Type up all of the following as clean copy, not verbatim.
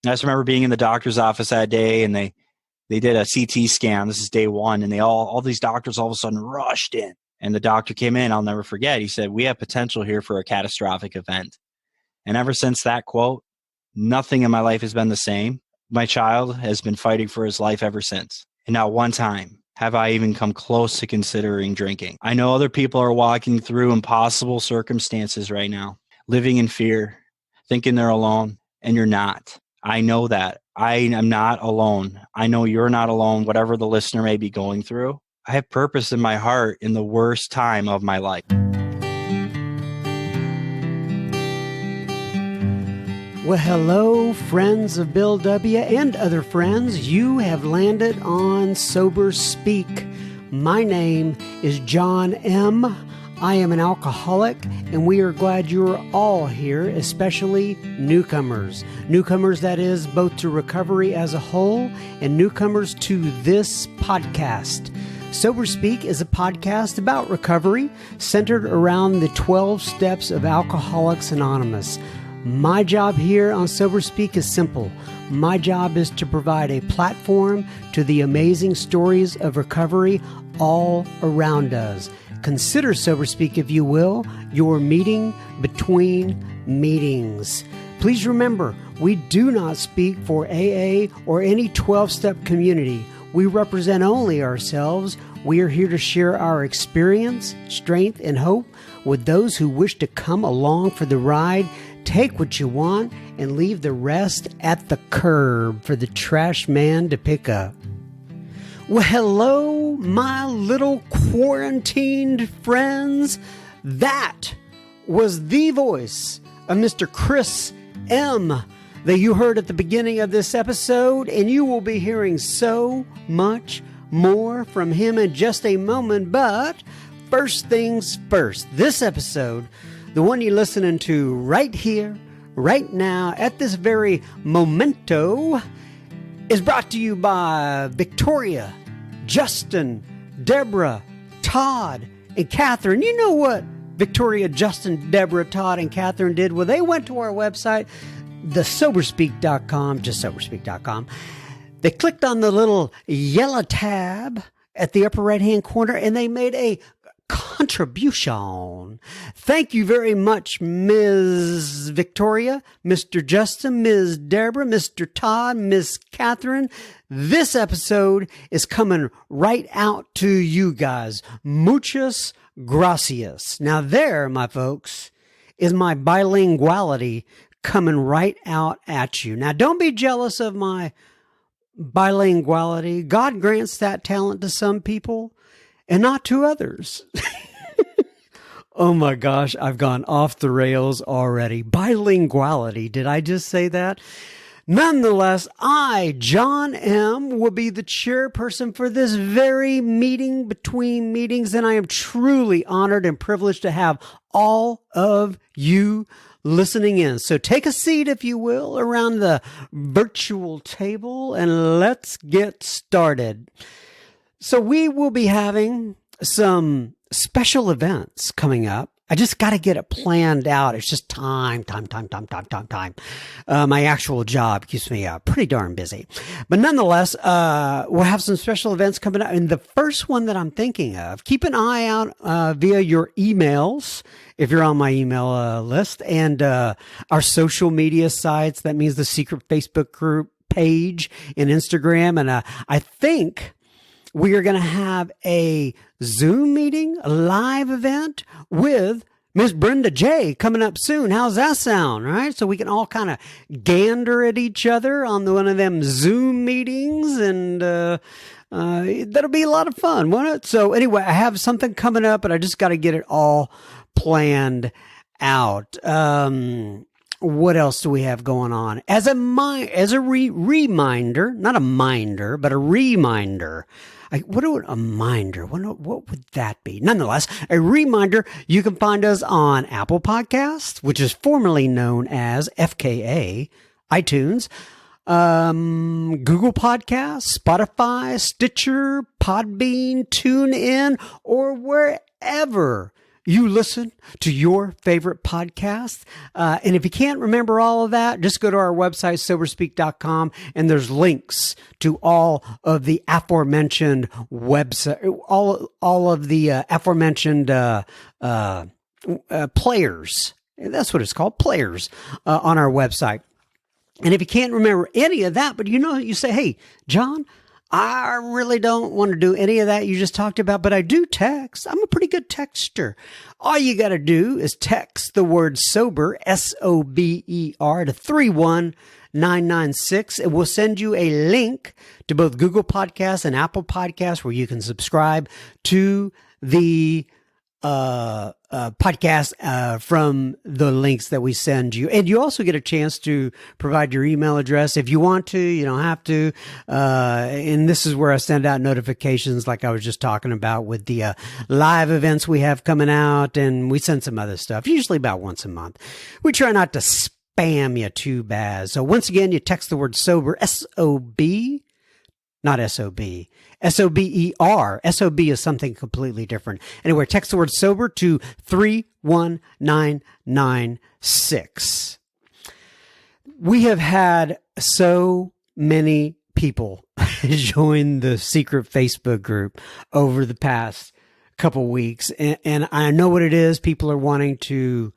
I just remember being in the doctor's office that day, and they did a CT scan. This is day one, and all these doctors all of a sudden rushed in. And the doctor came in. I'll never forget. He said, "We have potential here for a catastrophic event." And ever since that quote, nothing in my life has been the same. My child has been fighting for his life ever since. And not one time have I even come close to considering drinking. I know other people are walking through impossible circumstances right now, living in fear, thinking they're alone, and you're not. I know that. I am not alone. I know you're not alone, whatever the listener may be going through. I have purpose in my heart in the worst time of my life. Well, hello, friends of Bill W. and other friends. You have landed on Sober Speak. My name is John M. I am an alcoholic, and we are glad you're all here, especially newcomers. Newcomers, that is, both to recovery as a whole and newcomers to this podcast. Sober Speak is a podcast about recovery centered around the 12 steps of Alcoholics Anonymous. My job here on Sober Speak is simple. My job is to provide a platform to the amazing stories of recovery all around us. Consider Sober Speak, if you will, your meeting between meetings. Please remember, we do not speak for AA or any 12-step community. We represent only ourselves. We are here to share our experience, strength, and hope with those who wish to come along for the ride. Take what you want and leave the rest at the curb for the trash man to pick up. Well, hello, my little quarantined friends. That was the voice of Mr. Chris M. that you heard at the beginning of this episode, and you will be hearing so much more from him in just a moment. But first things first, this episode, the one you're listening to right here, right now, at this very momento, is brought to you by Victoria, Justin, Deborah, Todd, and Catherine. You know what Victoria, Justin, Deborah, Todd, and Catherine did? Well, they went to our website, thesoberspeak.com, just soberspeak.com. They clicked on the little yellow tab at the upper right-hand corner, and they made a contribution. Thank you very much, Ms. Victoria, Mr. Justin, Ms. Deborah, Mr. Todd, Ms. Catherine. This episode is coming right out to you guys. Muchas gracias. Now there, my folks, is my bilinguality coming right out at you. Now don't be jealous of my bilinguality. God grants that talent to some people and not to others. Oh my gosh, I've gone off the rails already. Bilinguality, did I just say that? Nonetheless, I, John M., will be the chairperson for this very meeting between meetings, and I am truly honored and privileged to have all of you listening in. So take a seat, if you will, around the virtual table, and let's get started. So we will be having some special events coming up. I just got to get it planned out. It's just time. My actual job keeps me pretty darn busy. But nonetheless, we'll have some special events coming up. And the first one that I'm thinking of, keep an eye out via your emails, if you're on my email list, and our social media sites. That means the secret Facebook group page and Instagram. And I think we are going to have a Zoom meeting, a live event with Miss Brenda J coming up soon. How's that sound, right? So we can all kind of gander at each other on one of them Zoom meetings, and that'll be a lot of fun, won't it? So anyway, I have something coming up, but I just got to get it all planned out. What else do we have going on? As a reminder, not a minder, but a reminder. What would that be? Nonetheless, a reminder, you can find us on Apple Podcasts, which is formerly known as FKA, iTunes, Google Podcasts, Spotify, Stitcher, Podbean, TuneIn, or wherever you listen to your favorite podcast. And if you can't remember all of that, just go to our website, soberspeak.com, and there's links to all of the aforementioned website, all of the aforementioned players. That's what it's called, players, on our website. And if you can't remember any of that, but you say, hey, John, I really don't want to do any of that you just talked about, but I do text. I'm a pretty good texter. All you got to do is text the word sober, SOBER, to 31996. It will send you a link to both Google Podcasts and Apple Podcasts where you can subscribe to the podcast from the links that we send you. And you also get a chance to provide your email address if you want to. You don't have to. And this is where I send out notifications like I was just talking about with the live events we have coming out. And we send some other stuff, usually about once a month. We try not to spam you too bad. So once again, you text the word sober, S-O-B, not S-O-B. S-O-B-E-R. S-O-B is something completely different. Anyway, text the word sober to 31996. We have had so many people join the secret Facebook group over the past couple weeks. And I know what it is. People are wanting to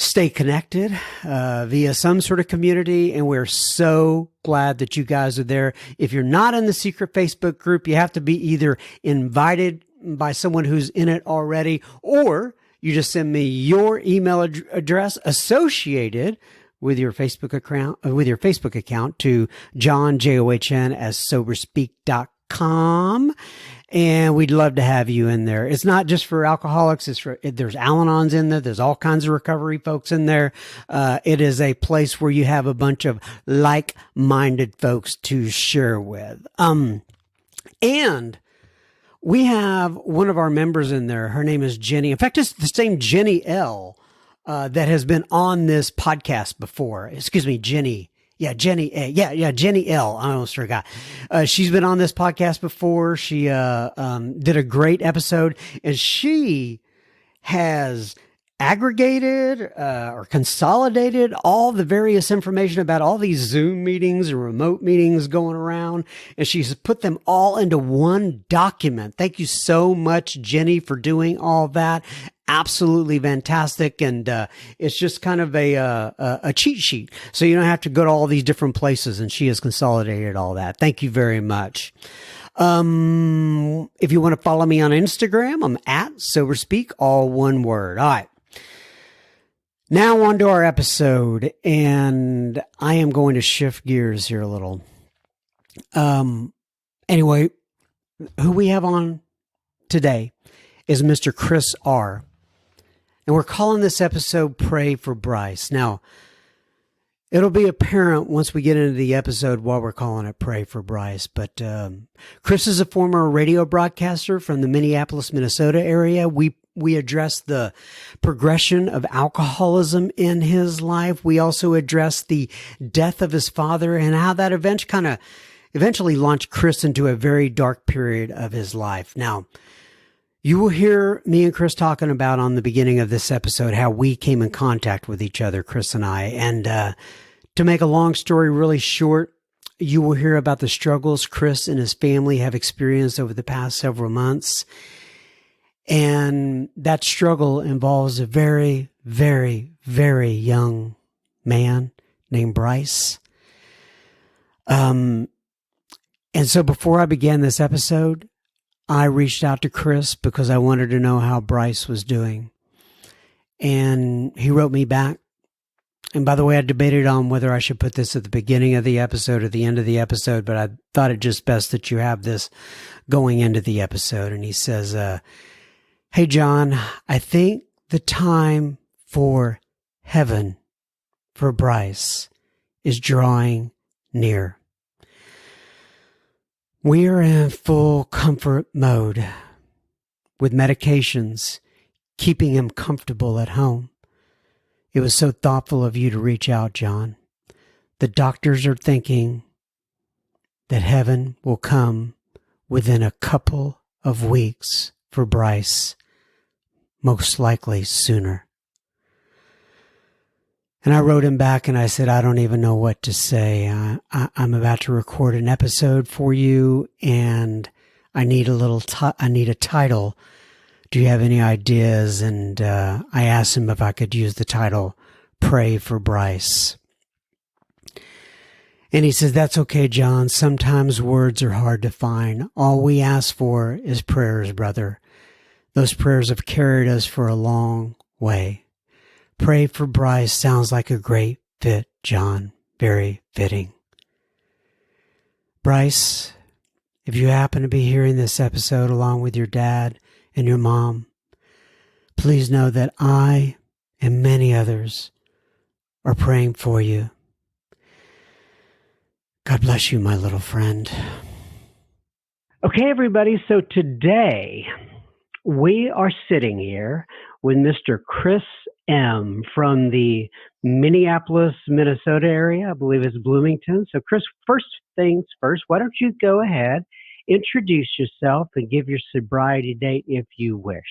stay connected via some sort of community, and we're so glad that you guys are there. If you're not in the secret Facebook group, you have to be either invited by someone who's in it already, or you just send me your email address associated with your Facebook account to John, John, as soberspeak.com. And we'd love to have you in there. It's not just for alcoholics. There's Al-Anons in there. There's all kinds of recovery folks in there. It is a place where you have a bunch of like-minded folks to share with. And we have one of our members in there. Her name is Jenny. In fact, it's the same Jenny L. That has been on this podcast before. Excuse me, Jenny. Yeah, Jenny. Jenny L. I almost forgot. She's been on this podcast before. She did a great episode, and she has aggregated or consolidated all the various information about all these Zoom meetings and remote meetings going around, and she's put them all into one document. Thank you so much, Jenny, for doing all that. Absolutely fantastic. And it's just kind of a cheat sheet. So you don't have to go to all these different places, and she has consolidated all that. Thank you very much. If you want to follow me on Instagram, I'm at SoberSpeak, all one word. All right. Now on to our episode, and I am going to shift gears here a little. Anyway, who we have on today is Mr. Chris R. And we're calling this episode Pray for Brice. Now, it'll be apparent once we get into the episode why we're calling it Pray for Brice. But Chris is a former radio broadcaster from the Minneapolis, Minnesota area. We address the progression of alcoholism in his life. We also address the death of his father and how that eventually launched Chris into a very dark period of his life. Now, you will hear me and Chris talking about on the beginning of this episode how we came in contact with each other, Chris and I. And to make a long story really short, you will hear about the struggles Chris and his family have experienced over the past several months. And that struggle involves a very, very, very young man named Brice. And so before I began this episode, I reached out to Chris because I wanted to know how Brice was doing. And he wrote me back. And by the way, I debated on whether I should put this at the beginning of the episode or the end of the episode, but I thought it just best that you have this going into the episode. And he says, hey, John, I think the time for heaven for Brice is drawing near. We are in full comfort mode with medications, keeping him comfortable at home. It was so thoughtful of you to reach out, John. The doctors are thinking that heaven will come within a couple of weeks for Brice. most likely sooner. And I wrote him back and I said, I don't even know what to say. I'm about to record an episode for you and I need I need a title. Do you have any ideas? And I asked him if I could use the title, Pray for Brice. And he says, that's okay, John. Sometimes words are hard to find. All we ask for is prayers, brother. Those prayers have carried us for a long way. Pray for Brice sounds like a great fit, John. Very fitting. Brice, if you happen to be hearing this episode along with your dad and your mom, please know that I and many others are praying for you. God bless you, my little friend. Okay, everybody. So today we are sitting here with Mr. Chris M. from the Minneapolis, Minnesota area. I believe it's Bloomington. So Chris, first things first, why don't you go ahead, introduce yourself and give your sobriety date if you wish.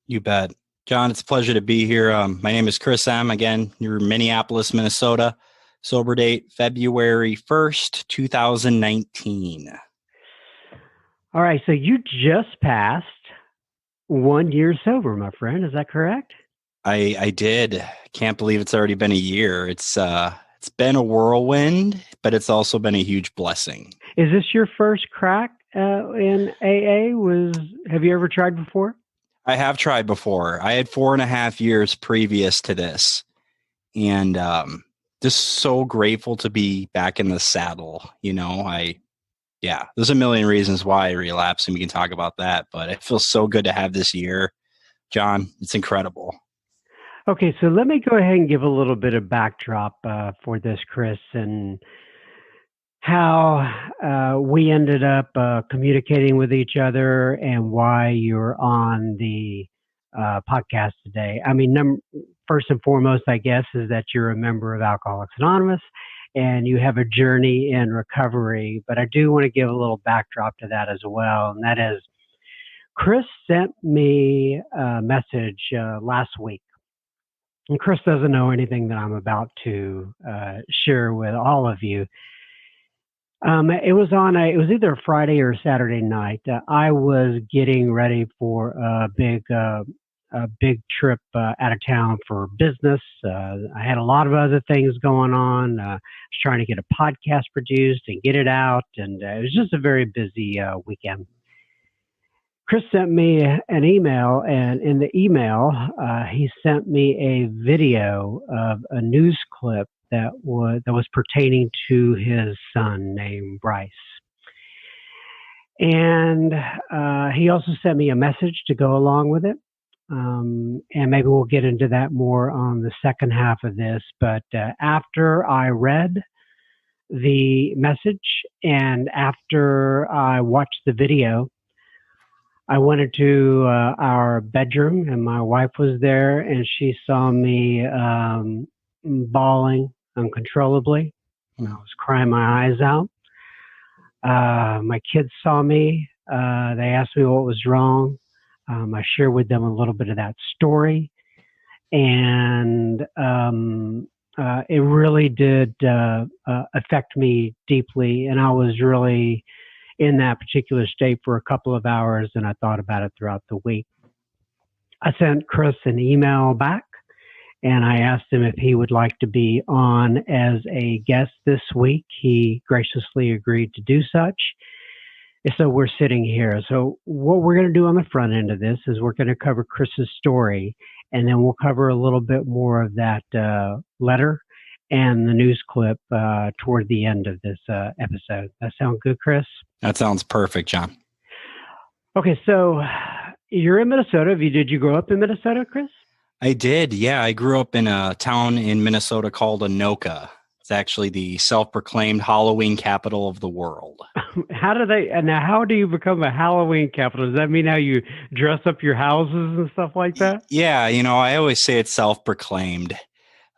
You bet. John, it's a pleasure to be here. My name is Chris M. Again, you're Minneapolis, Minnesota. Sober date, February 1st, 2019. All right. So you just passed 1 year sober, my friend. Is that correct? I did. Can't believe it's already been a year. It's been a whirlwind, but it's also been a huge blessing. Is this your first crack in AA? Have you ever tried before? I have tried before. I had 4.5 years previous to this, and just so grateful to be back in the saddle. You know, there's a million reasons why I relapsed, and we can talk about that. But it feels so good to have this year, John. It's incredible. Okay, so let me go ahead and give a little bit of backdrop for this, Chris, and how we ended up communicating with each other and why you're on the podcast today. I mean, first and foremost, I guess, is that you're a member of Alcoholics Anonymous and you have a journey in recovery. But I do want to give a little backdrop to that as well, and that is Chris sent me a message last week. And Chris doesn't know anything that I'm about to share with all of you. It was either a Friday or a Saturday night. I was getting ready for a big trip out of town for business. I had a lot of other things going on. I was trying to get a podcast produced and get it out, and it was just a very busy weekend. Chris sent me an email, and in the email, he sent me a video of a news clip that was pertaining to his son named Brice. And he also sent me a message to go along with it. And maybe we'll get into that more on the second half of this. But after I read the message and after I watched the video, I went into our bedroom and my wife was there and she saw me bawling uncontrollably. I was crying my eyes out. My kids saw me. They asked me what was wrong. I shared with them a little bit of that story. And it really did affect me deeply. And I was really in that particular state for a couple of hours, and I thought about it throughout the week. I sent Chris an email back, and I asked him if he would like to be on as a guest this week. He graciously agreed to do such. And so we're sitting here. So what we're going to do on the front end of this is we're going to cover Chris's story, and then we'll cover a little bit more of that letter and the news clip toward the end of this episode. That sound good, Chris? That sounds perfect, John. Okay, so you're in Minnesota. Did you grow up in Minnesota, Chris? I did, yeah. I grew up in a town in Minnesota called Anoka. It's actually the self-proclaimed Halloween capital of the world. How do you become a Halloween capital? Does that mean how you dress up your houses and stuff like that? Yeah, I always say it's self-proclaimed.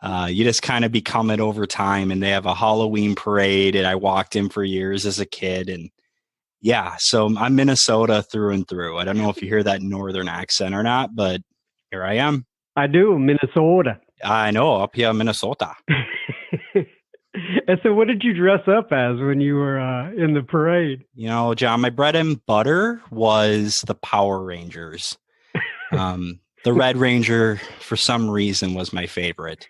You just kind of become it over time, and they have a Halloween parade, and I walked in for years as a kid, and yeah, so I'm Minnesota through and through. I don't know if you hear that northern accent or not, but Here I am. I do, Minnesota. I know, up here in Minnesota. And so, what did you dress up as when you were in the parade? You know, John, my bread and butter was the Power Rangers. The Red Ranger, for some reason, was my favorite.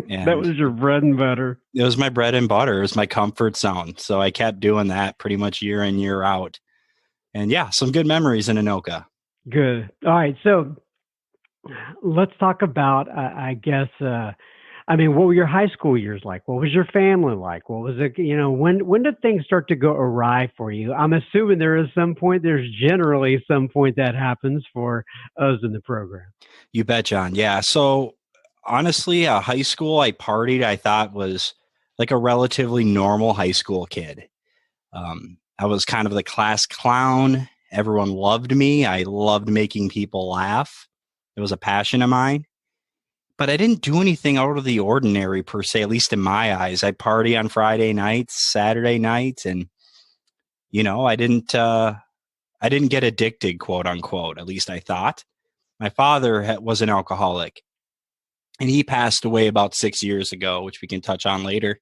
And that was your bread and butter. It was my bread and butter. It was my comfort zone. So I kept doing that pretty much year in, year out. And yeah, some good memories in Anoka. Good. All right. So let's talk about, I guess, what were your high school years like? What was your family like? What was it, when did things start to go awry for you? I'm assuming there's generally some point that happens for us in the program. You bet, John. Yeah. So honestly, high school, I partied, I thought was like a relatively normal high school kid. I was kind of the class clown. Everyone loved me. I loved making people laugh. It was a passion of mine. But I didn't do anything out of the ordinary per se, at least in my eyes. I party on Friday nights, Saturday nights, and I didn't get addicted, quote unquote. At least I thought. My father was an alcoholic, and he passed away about 6 years ago, which we can touch on later.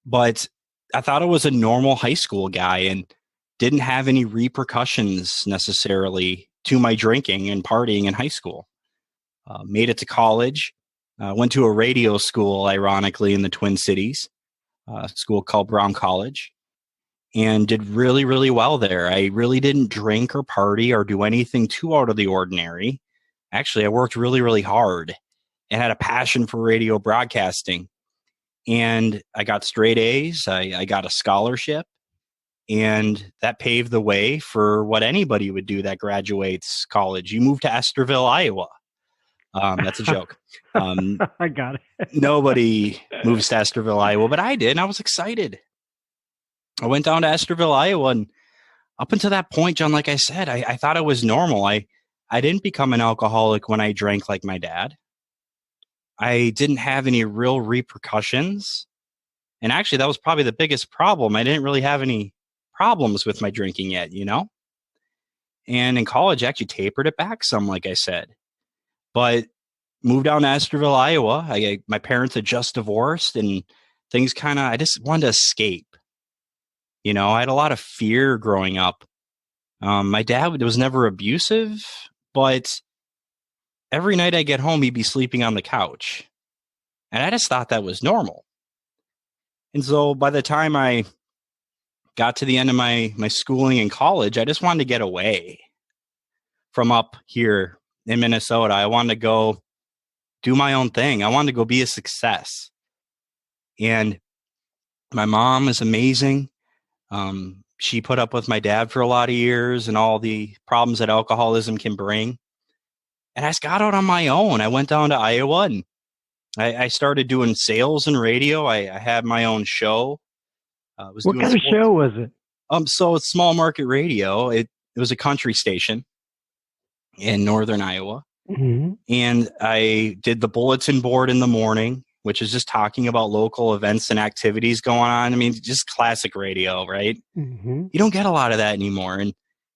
But I thought I was a normal high school guy and didn't have any repercussions necessarily to my drinking and partying in high school. Made it to college, went to a radio school, ironically, in the Twin Cities, a school called Brown College, and did really, really well there. I really didn't drink or party or do anything too out of the ordinary. Actually, I worked really, really hard and had a passion for radio broadcasting. And I got straight A's. I got a scholarship. And that paved the way for what anybody would do that graduates college. You move to Estherville, Iowa. That's a joke. I got it. Nobody moves to Estherville, Iowa, but I did, and I was excited. I went down to Estherville, Iowa, and up until that point, John, like I said, I thought it was normal. I didn't become an alcoholic when I drank like my dad. I didn't have any real repercussions. And actually, that was probably the biggest problem. I didn't really have any problems with my drinking yet, And in college, I actually tapered it back some, like I said. But moved down to Estherville, Iowa. My parents had just divorced, and things I just wanted to escape. I had a lot of fear growing up. My dad was never abusive, but every night I get home, he'd be sleeping on the couch. And I just thought that was normal. And so by the time I got to the end of my schooling in college, I just wanted to get away from up here in Minnesota. I wanted to go do my own thing. I wanted to go be a success. And my mom is amazing. She put up with my dad for a lot of years and all the problems that alcoholism can bring. And I just got out on my own. I went down to Iowa and I started doing sales and radio. I had my own show. What kind of show was it? So it's small market radio. It was a country station in northern Iowa. Mm-hmm. And I did the bulletin board in the morning, which is just talking about local events and activities going on. I mean, just classic radio, right? Mm-hmm. You don't get a lot of that anymore. And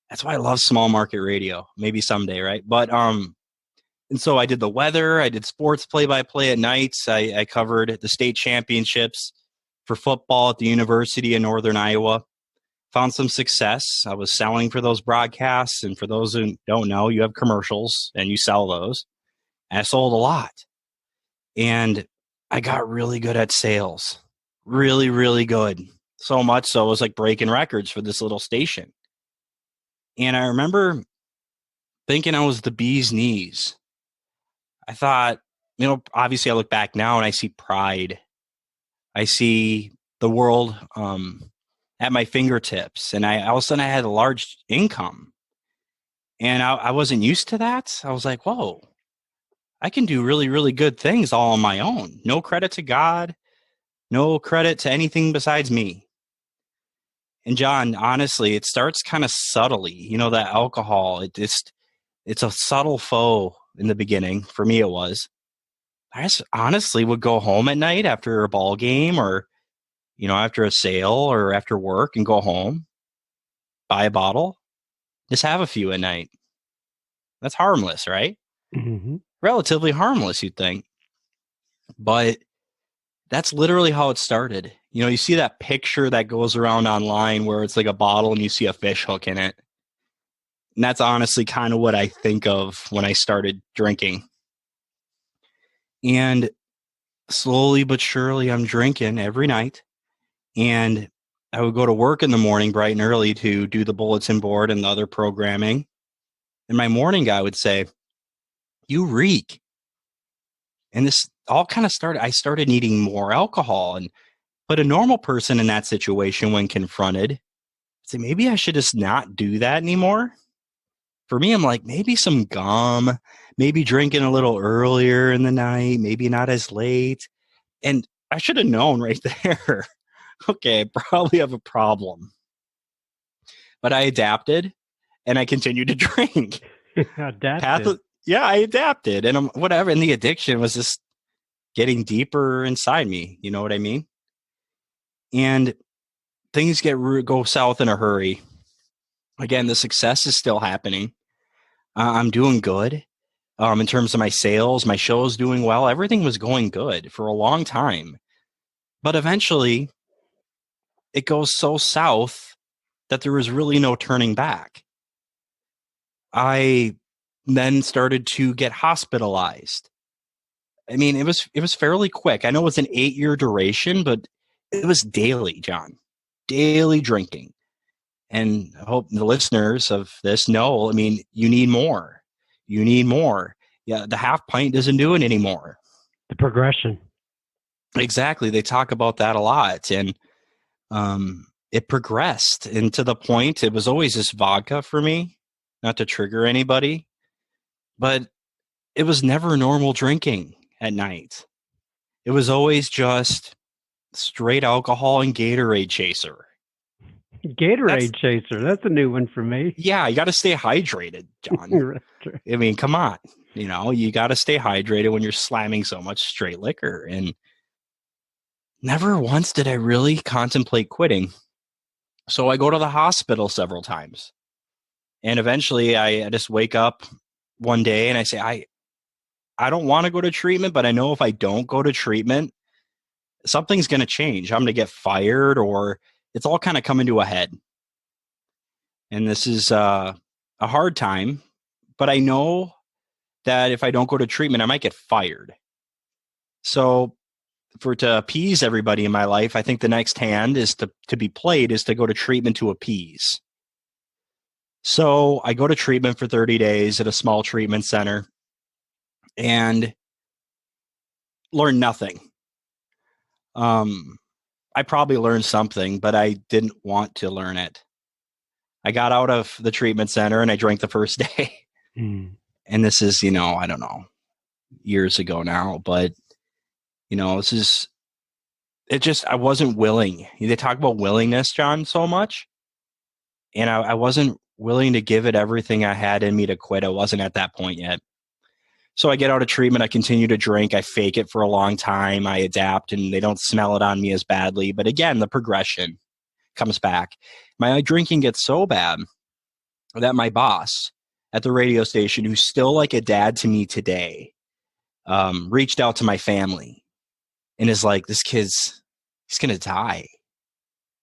that's why I love small market radio. Maybe someday, right? But and so I did the weather. I did sports play-by-play at nights. I covered the state championships for football at the University of Northern Iowa. Found some success. I was selling for those broadcasts. And for those who don't know, you have commercials and you sell those. And I sold a lot. And I got really good at sales. Really, really good. So much so I was like breaking records for this little station. And I remember thinking I was the bee's knees. I thought, obviously I look back now and I see pride. I see the world at my fingertips. And all of a sudden I had a large income. And I wasn't used to that. I was like, whoa, I can do really, really good things all on my own. No credit to God. No credit to anything besides me. And John, honestly, it starts kind of subtly. That alcohol, it's a subtle foe in the beginning. For me, it was. I just honestly would go home at night after a ball game or, after a sale or after work and go home, buy a bottle, just have a few at night. That's harmless, right? Mm-hmm. relatively harmless, you'd think. But that's literally how it started. You know, you see that picture that goes around online where it's like a bottle and you see a fish hook in it. And that's honestly kind of what I think of when I started drinking. And slowly but surely, I'm drinking every night. And I would go to work in the morning bright and early to do the bulletin board and the other programming. And my morning guy would say, "You reek." And this all kind of started, I started needing more alcohol. And but a normal person in that situation, when confronted, say, maybe I should just not do that anymore. For me, I'm like, maybe some gum, maybe drinking a little earlier in the night, maybe not as late. And I should have known right there. Okay, I probably have a problem. But I adapted and I continued to drink. Adapted. Yeah, I adapted and whatever. And the addiction was just getting deeper inside me. You know what I mean? And things go south in a hurry. Again, the success is still happening. I'm doing good in terms of my sales. My show's doing well. Everything was going good for a long time. But eventually, it goes so south that there was really no turning back. I then started to get hospitalized. I mean, it was fairly quick. I know it's an 8-year duration, but it was daily, John. Daily drinking. And I hope the listeners of this know, I mean, you need more. You need more. Yeah, the half pint doesn't do it anymore. The progression. Exactly. They talk about that a lot. And it progressed. And to the point, it was always just vodka for me, not to trigger anybody. But it was never normal drinking at night. It was always just straight alcohol and Gatorade chaser. Gatorade chaser. That's a new one for me. Yeah, you got to stay hydrated, John. I mean, come on. You know, you got to stay hydrated when you're slamming so much straight liquor. And never once did I really contemplate quitting. So I go to the hospital several times. And eventually I just wake up one day and I say, I don't want to go to treatment, but I know if I don't go to treatment, something's going to change. I'm going to get fired, or it's all kind of coming to a head. And this is a hard time, but I know that if I don't go to treatment, I might get fired. So to appease everybody in my life, I think the next hand is to be played is to go to treatment to appease. So I go to treatment for 30 days at a small treatment center and learn nothing. I probably learned something, but I didn't want to learn it. I got out of the treatment center and I drank the first day. And this is, I don't know, years ago now, but I wasn't willing. They talk about willingness, John, so much. And I wasn't willing to give it everything I had in me to quit. I wasn't at that point yet. So I get out of treatment. I continue to drink. I fake it for a long time. I adapt and they don't smell it on me as badly. But again, the progression comes back. My drinking gets so bad that my boss at the radio station, who's still like a dad to me today, reached out to my family and is like, he's going to die.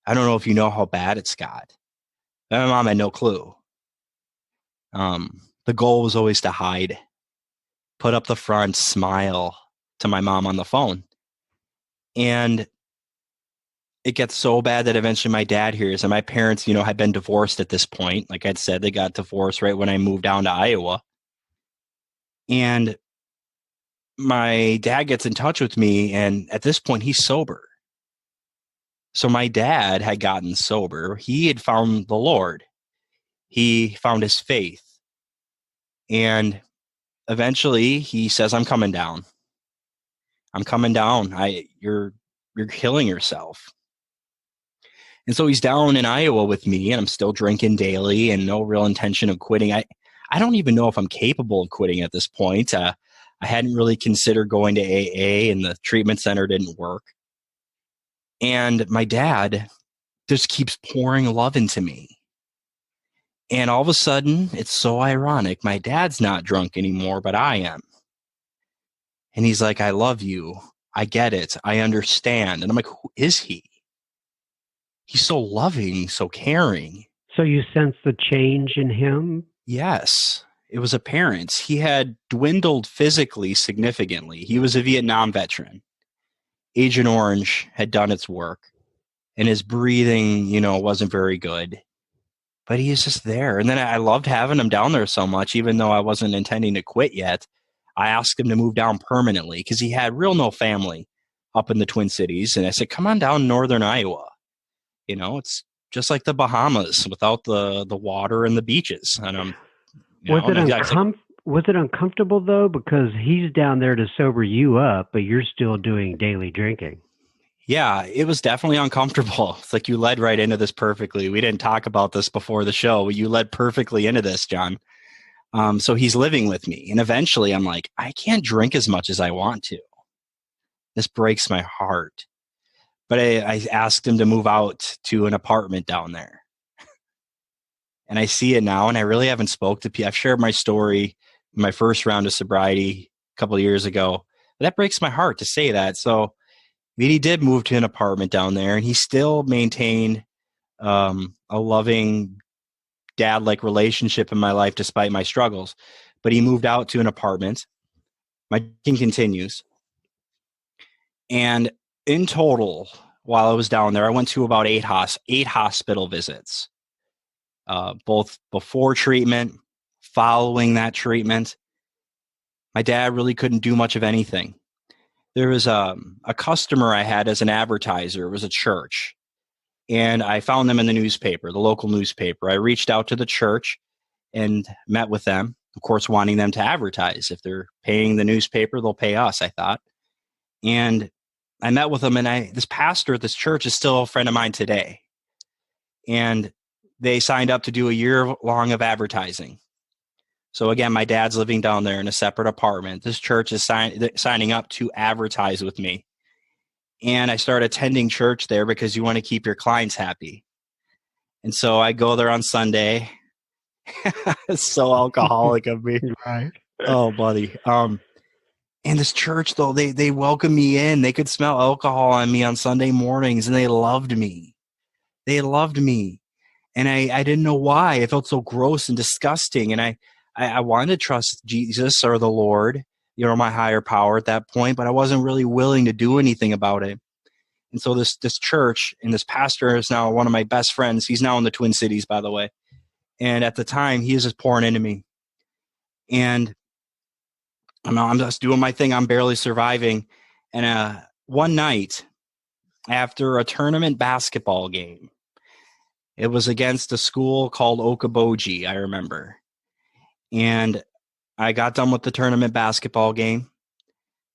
I don't know if you know how bad it's got. My mom had no clue. The goal was always to hide, put up the front, smile to my mom on the phone. And it gets so bad that eventually my dad hears, and my parents, had been divorced at this point. Like I'd said, they got divorced right when I moved down to Iowa. And my dad gets in touch with me, and at this point, he's sober. So my dad had gotten sober. He had found the Lord. He found his faith. And eventually he says, I'm coming down. I'm coming down. You're killing yourself. And so he's down in Iowa with me, and I'm still drinking daily and no real intention of quitting. I don't even know if I'm capable of quitting at this point. I hadn't really considered going to AA, and the treatment center didn't work. And my dad just keeps pouring love into me. And all of a sudden, it's so ironic. My dad's not drunk anymore, but I am. And he's like, I love you. I get it. I understand. And I'm like, who is he? He's so loving, so caring. So you sense the change in him? Yes, it was apparent. He had dwindled physically significantly. He was a Vietnam veteran. Agent Orange had done its work, and his breathing, wasn't very good. But he's just there. And then I loved having him down there so much, even though I wasn't intending to quit yet. I asked him to move down permanently because he had no family up in the Twin Cities. And I said, come on down northern Iowa. It's just like the Bahamas without the water and the beaches. And was it uncomfortable though? Because he's down there to sober you up, but you're still doing daily drinking. Yeah, it was definitely uncomfortable. It's like you led right into this perfectly. We didn't talk about this before the show. You led perfectly into this, John. So he's living with me. And eventually I'm like, I can't drink as much as I want to. This breaks my heart. But I asked him to move out to an apartment down there. And I see it now, and I really haven't spoke to people. I've shared my story in my first round of sobriety a couple of years ago. But that breaks my heart to say that. So he did move to an apartment down there, and he still maintained a loving dad-like relationship in my life despite my struggles. But he moved out to an apartment. My drinking continues. And in total, while I was down there, I went to about eight hospital visits, both before treatment, following that treatment. My dad really couldn't do much of anything. There was a customer I had as an advertiser. It was a church. And I found them in the newspaper, the local newspaper. I reached out to the church and met with them, of course, wanting them to advertise. If they're paying the newspaper, they'll pay us, I thought. And I met with them, and this pastor at this church is still a friend of mine today. And they signed up to do a year long of advertising. So again, my dad's living down there in a separate apartment. This church is signing up to advertise with me. And I started attending church there because you want to keep your clients happy. And so I go there on Sunday. It's so alcoholic of me. Right. Oh, buddy. And this church, though, they welcomed me in. They could smell alcohol on me on Sunday mornings, and they loved me. They loved me. And I didn't know why. I felt so gross and disgusting. And I wanted to trust Jesus or the Lord, my higher power at that point, but I wasn't really willing to do anything about it. And so this church and this pastor is now one of my best friends. He's now in the Twin Cities, by the way. And at the time, he was just pouring into me. And I'm just doing my thing. I'm barely surviving. And one night after a tournament basketball game, it was against a school called Okoboji, I remember. And I got done with the tournament basketball game,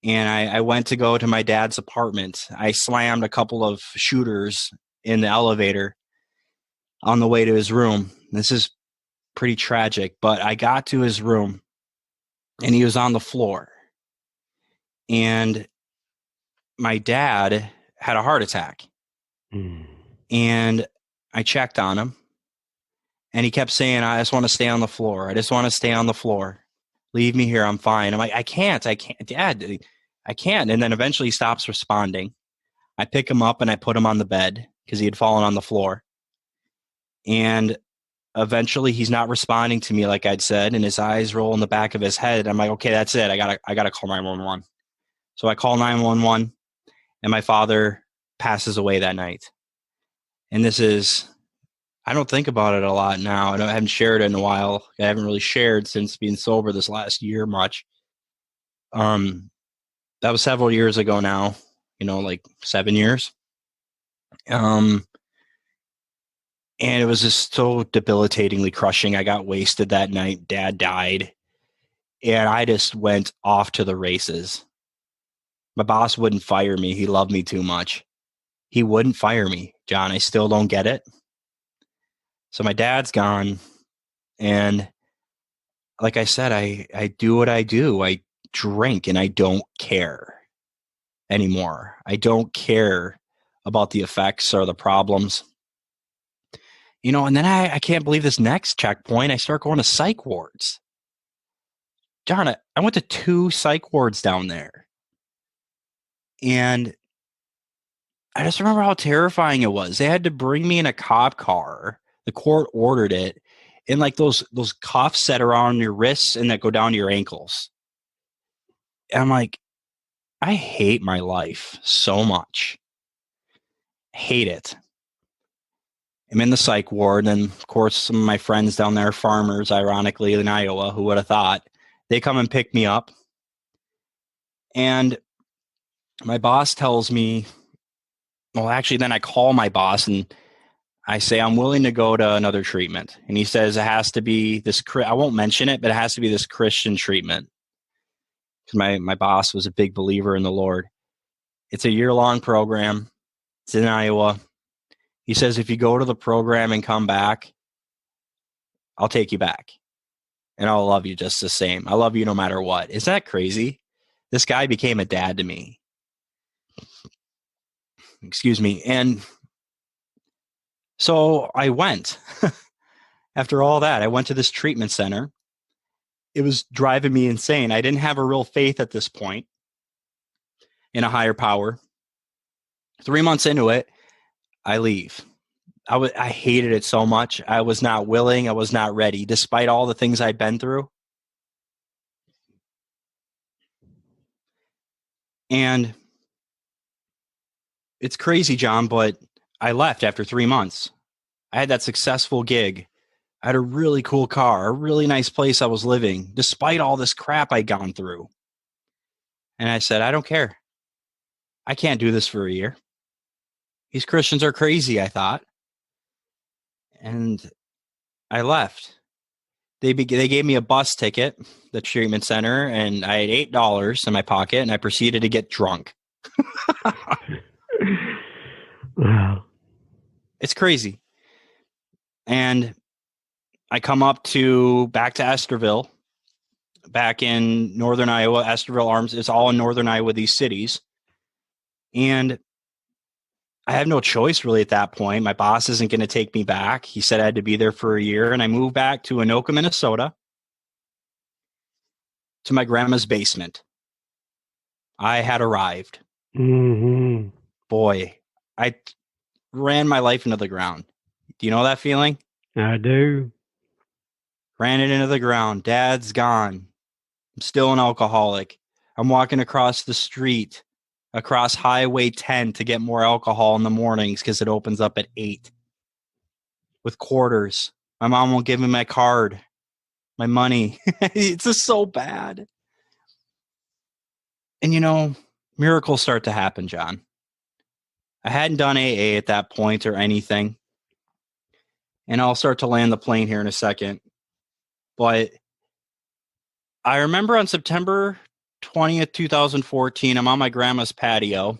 and I went to go to my dad's apartment. I slammed a couple of shooters in the elevator on the way to his room. This is pretty tragic, but I got to his room, and he was on the floor. And my dad had a heart attack. And I checked on him, and he kept saying, I just want to stay on the floor. I just want to stay on the floor. Leave me here. I'm fine. I'm like, I can't, Dad, I can't. And then eventually he stops responding. I pick him up and I put him on the bed because he had fallen on the floor. And eventually he's not responding to me like I'd said, and his eyes roll in the back of his head. I'm like, okay, that's it. I gotta call 911. So I call 911, and my father passes away that night. And this is, I don't think about it a lot now. I haven't shared it in a while. I haven't really shared since being sober this last year much. That was several years ago now, like 7 years. And it was just so debilitatingly crushing. I got wasted that night. Dad died. And I just went off to the races. My boss wouldn't fire me. He loved me too much. He wouldn't fire me, John. I still don't get it. So my dad's gone. And like I said, I do what I do. I drink, and I don't care anymore. I don't care about the effects or the problems. And then I can't believe this next checkpoint. I start going to psych wards. John, I went to 2 psych wards down there. And I just remember how terrifying it was. They had to bring me in a cop car. The court ordered it. And like those cuffs that are on your wrists and that go down to your ankles. And I'm like, I hate my life so much. Hate it. I'm in the psych ward, and of course, some of my friends down there, farmers, ironically, in Iowa, who would have thought, they come and pick me up. And my boss tells me, well, actually, then I call my boss and I say, I'm willing to go to another treatment. And he says, it has to be this, I won't mention it, but it has to be this Christian treatment. Because my boss was a big believer in the Lord. It's a year-long program. It's in Iowa. He says, if you go to the program and come back, I'll take you back. And I'll love you just the same. I love you no matter what. Isn't that crazy? This guy became a dad to me. Excuse me. And so I went. After all that, I went to this treatment center. It was driving me insane. I didn't have a real faith at this point in a higher power. 3 months into it, I leave. I hated it so much. I was not willing. I was not ready, despite all the things I'd been through. And it's crazy, John, but I left after 3 months. I had that successful gig. I had a really cool car, a really nice place I was living, despite all this crap I'd gone through. And I said, I don't care. I can't do this for a year. These Christians are crazy, I thought. And I left. They gave me a bus ticket, the treatment center, and I had $8 in my pocket, and I proceeded to get drunk. Wow. It's crazy. And I come back to Estherville, back in northern Iowa. Estherville Arms, it's all in northern Iowa, these cities. And I have no choice really at that point. My boss isn't going to take me back. He said I had to be there for a year. And I moved back to Anoka, Minnesota, to my grandma's basement. I had arrived. Mm-hmm. Boy, I ran my life into the ground. Do you know that feeling? I do. Ran it into the ground. Dad's gone. I'm still an alcoholic. I'm walking across the street, across Highway 10 to get more alcohol in the mornings because it opens up at 8 with quarters. My mom won't give me my card, my money. It's just so bad. And, you know, miracles start to happen, John. I hadn't done AA at that point or anything. And I'll start to land the plane here in a second. But I remember on September 20th, 2014, I'm on my grandma's patio.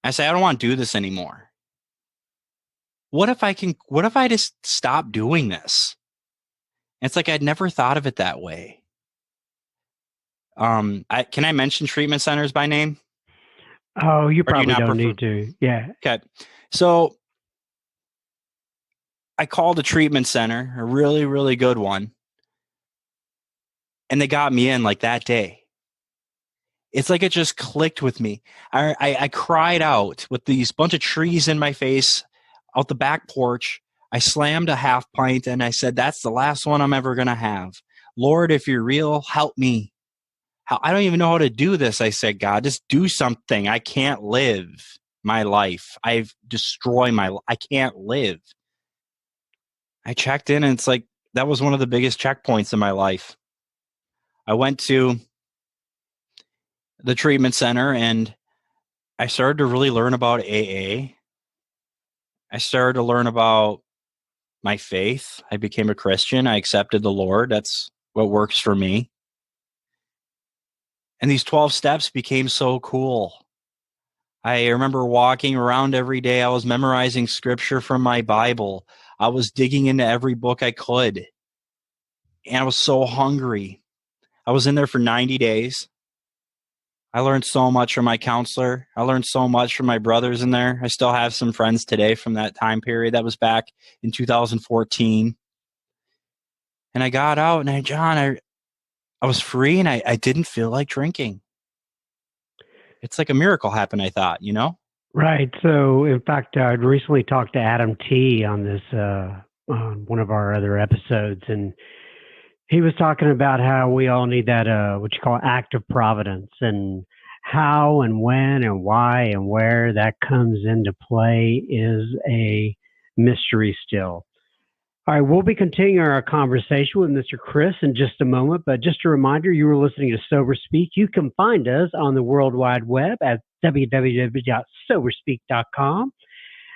I say, I don't want to do this anymore. What if I just stop doing this? And it's like I'd never thought of it that way. Can I mention treatment centers by name? Oh, you probably don't need to. Yeah. Okay. So I called a treatment center, a really, really good one. And they got me in like that day. It's like it just clicked with me. I cried out with these bunch of trees in my face out the back porch. I slammed a half pint and I said, that's the last one I'm ever going to have. Lord, if you're real, help me. I don't even know how to do this. I said, God, just do something. I can't live my life. I've destroyed I can't live. I checked in and it's like, that was one of the biggest checkpoints in my life. I went to the treatment center and I started to really learn about AA. I started to learn about my faith. I became a Christian. I accepted the Lord. That's what works for me. And these 12 steps became so cool. I remember walking around every day. I was memorizing scripture from my Bible. I was digging into every book I could. And I was so hungry. I was in there for 90 days. I learned so much from my counselor. I learned so much from my brothers in there. I still have some friends today from that time period. That was back in 2014. And I got out and I was free and I didn't feel like drinking. it's like a miracle happened, I thought, Right. So, in fact, I'd recently talked to Adam T on this on one of our other episodes, and he was talking about how we all need that what you call act of providence, and how and when and why and where that comes into play is a mystery still. All right, we'll be continuing our conversation with Mr. Chris in just a moment, but just a reminder, you were listening to Sober Speak. You can find us on the World Wide Web at www.soberspeak.com.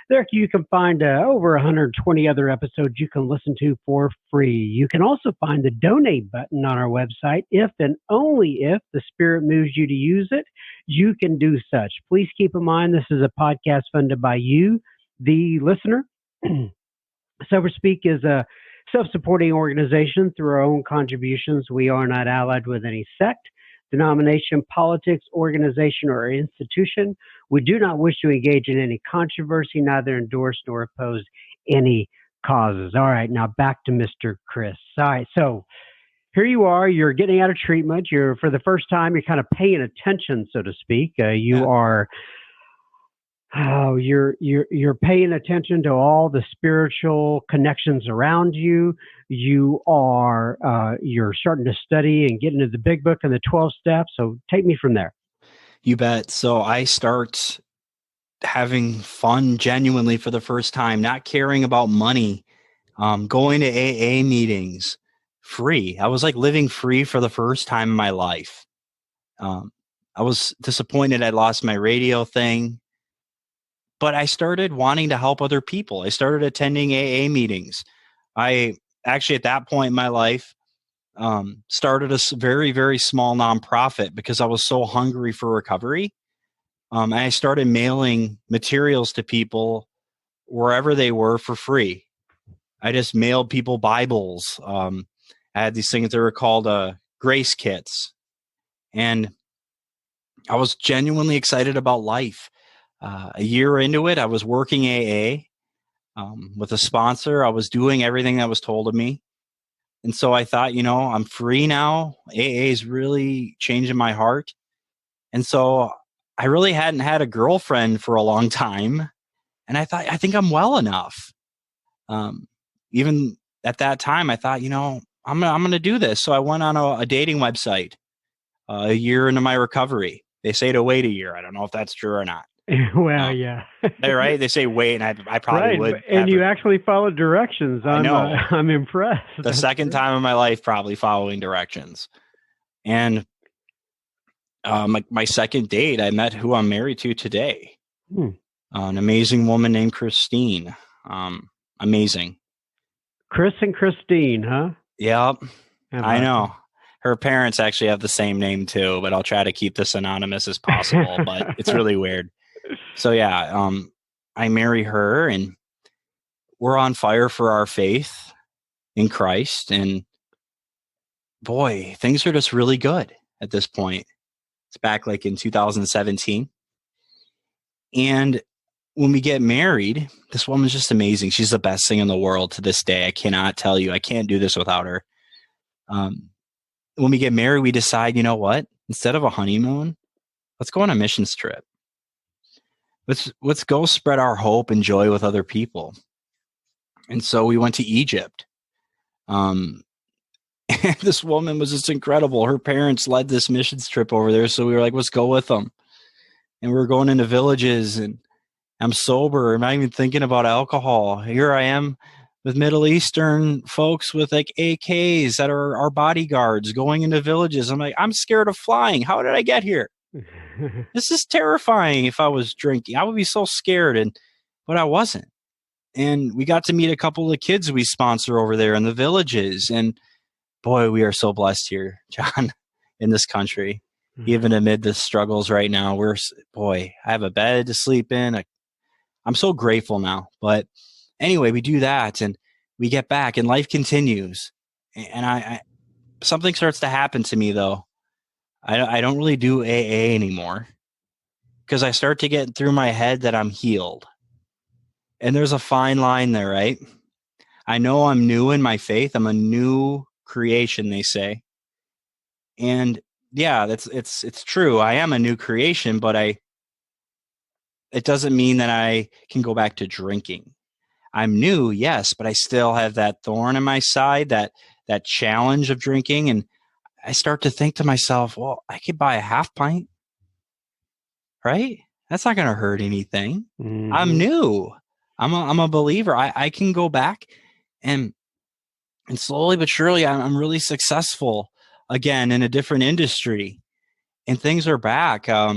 There you can find over 120 other episodes you can listen to for free. You can also find the donate button on our website. If and only if the Spirit moves you to use it, you can do such. Please keep in mind this is a podcast funded by you, the listener. Sober Speak is a self-supporting organization through our own contributions. We are not allied with any sect, denomination, politics, organization, or institution. We do not wish to engage in any controversy, neither endorse nor oppose any causes. All right, now back to Mr. Chris. All right, so here you are. You're getting out of treatment. For the first time, you're kind of paying attention, so to speak. You're paying attention to all the spiritual connections around you. You're starting to study and get into the big book and the 12 steps. So take me from there. You bet. So I start having fun genuinely for the first time, not caring about money, going to AA meetings free. I was like living free for the first time in my life. I was disappointed I'd lost my radio thing. But I started wanting to help other people. I started attending AA meetings. I actually, at that point in my life, started a very, very small nonprofit because I was so hungry for recovery. And I started mailing materials to people wherever they were for free. I just mailed people Bibles. I had these things that were called grace kits. And I was genuinely excited about life. A year into it, I was working AA with a sponsor. I was doing everything that was told of me. And so I thought, I'm free now. AA is really changing my heart. And so I really hadn't had a girlfriend for a long time. And I thought, I think I'm well enough. Even at that time, I thought, I'm going to do this. So I went on a dating website a year into my recovery. They say to wait a year. I don't know if that's true or not. Well, yeah. They're right. They say wait, and I probably would. And you actually followed directions. I know. I'm impressed. The second time in my life, probably following directions. And my second date, I met who I'm married to today. An amazing woman named Christine. Amazing. Chris and Christine, huh? Yep. I know. Her parents actually have the same name too, but I'll try to keep this anonymous as possible, but it's really weird. So yeah, I marry her and we're on fire for our faith in Christ. And boy, things are just really good at this point. It's back like in 2017. And when we get married, this woman's just amazing. She's the best thing in the world to this day. I cannot tell you. I can't do this without her. When we get married, we decide, you know what? Instead of a honeymoon, let's go on a missions trip. Let's go spread our hope and joy with other people. And so we went to Egypt. And this woman was just incredible. Her parents led this missions trip over there. So we were like, let's go with them. And we were going into villages and I'm sober. I'm not even thinking about alcohol. Here I am with Middle Eastern folks with like AKs that are our bodyguards going into villages. I'm like, I'm scared of flying. How did I get here? This is terrifying. If I was drinking, I would be so scared. But I wasn't. And we got to meet a couple of kids we sponsor over there in the villages. And boy, we are so blessed here, John, in this country. Even amid the struggles right now, I have a bed to sleep in. I'm so grateful now. But anyway, we do that and we get back and life continues. And I something starts to happen to me though. I don't really do AA anymore because I start to get through my head that I'm healed. And there's a fine line there, right? I know I'm new in my faith. I'm a new creation, they say. And yeah, it's true. I am a new creation, but it doesn't mean that I can go back to drinking. I'm new, yes, but I still have that thorn in my side, that challenge of drinking. And I start to think to myself, well, I could buy a half pint, right? That's not going to hurt anything. I'm new. I'm a believer. I can go back and slowly but surely I'm really successful again in a different industry, and things are back. I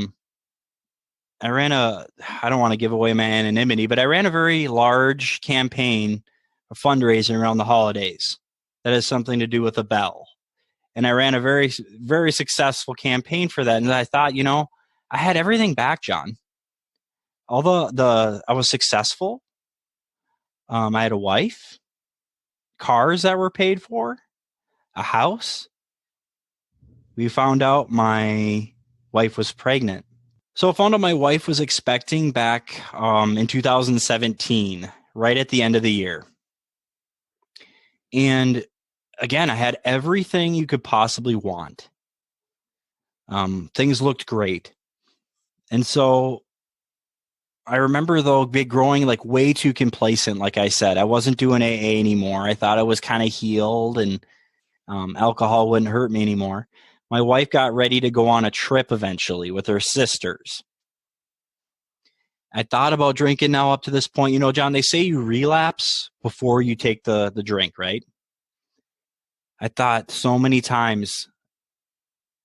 don't want to give away my anonymity, but I ran a very large campaign of fundraising around the holidays that has something to do with a bell. And I ran a very, very successful campaign for that. And I thought, I had everything back, John. Although I was successful. I had a wife, cars that were paid for, a house. We found out my wife was pregnant. So I found out my wife was expecting back in 2017, right at the end of the year. And again, I had everything you could possibly want. Things looked great. And so I remember, though, growing like way too complacent. Like I said, I wasn't doing AA anymore. I thought I was kind of healed and alcohol wouldn't hurt me anymore. My wife got ready to go on a trip eventually with her sisters. I thought about drinking now up to this point. John, they say you relapse before you take the drink, right? I thought so many times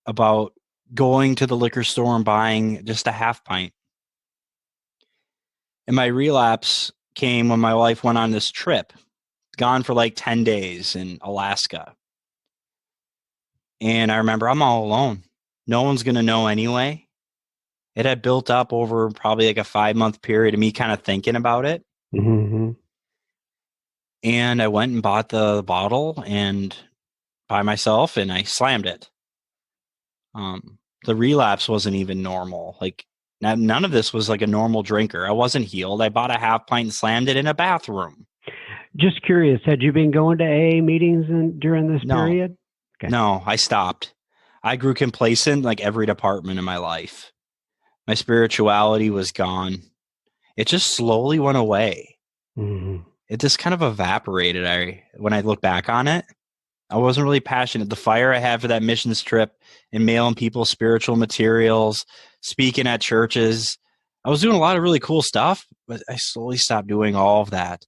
about going to the liquor store and buying just a half pint. And my relapse came when my wife went on this trip, gone for like 10 days in Alaska. And I remember I'm all alone. No one's going to know anyway. It had built up over probably like a 5-month period of me kind of thinking about it. Mm-hmm. And I went and bought the bottle and by myself, and I slammed it. The relapse wasn't even normal. Like none of this was like a normal drinker. I wasn't healed. I bought a half pint and slammed it in a bathroom. Just curious, had you been going to AA meetings during this period? Okay. No, I stopped. I grew complacent like every department in my life. My spirituality was gone. It just slowly went away. Mm-hmm. It just kind of evaporated. When I look back on it, I wasn't really passionate. The fire I had for that missions trip and mailing people spiritual materials, speaking at churches, I was doing a lot of really cool stuff, but I slowly stopped doing all of that.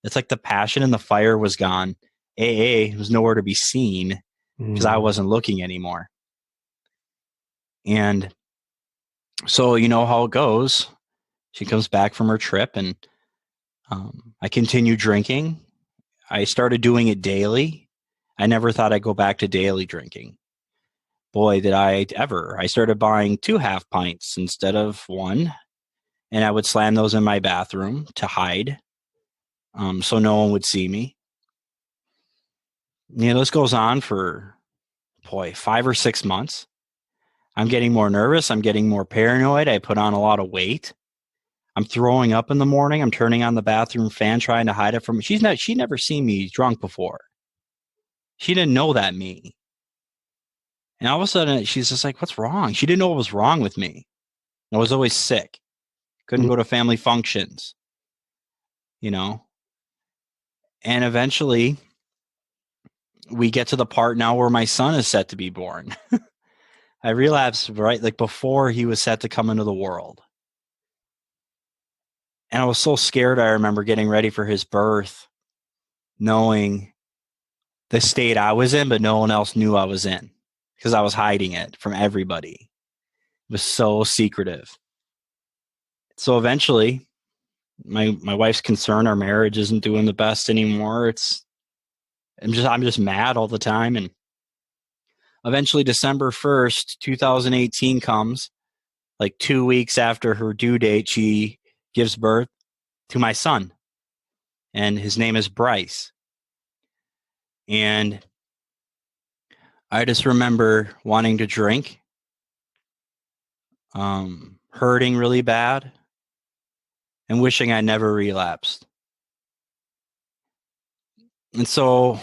It's like the passion and the fire was gone. AA was nowhere to be seen because I wasn't looking anymore. And so you know how it goes. She comes back from her trip and I continue drinking. I started doing it daily. I never thought I'd go back to daily drinking. Boy, did I ever. I started buying 2 half pints instead of 1. And I would slam those in my bathroom to hide so no one would see me. This goes on for, 5 or 6 months. I'm getting more nervous. I'm getting more paranoid. I put on a lot of weight. I'm throwing up in the morning. I'm turning on the bathroom fan, trying to hide it from me. She'd never seen me drunk before. She didn't know that me. And all of a sudden, she's just like, what's wrong? She didn't know what was wrong with me. I was always sick. Couldn't go to family functions, And eventually, we get to the part now where my son is set to be born. I relapsed right like before he was set to come into the world. And I was so scared. I remember getting ready for his birth, knowing the state I was in, but no one else knew I was in because I was hiding it from everybody. It was so secretive. So eventually, my wife's concerned our marriage isn't doing the best anymore. I'm just mad all the time. And eventually December 1st, 2018 comes, like 2 weeks after her due date. She gives birth to my son, and his name is Brice. And I just remember wanting to drink, hurting really bad, and wishing I never relapsed. And so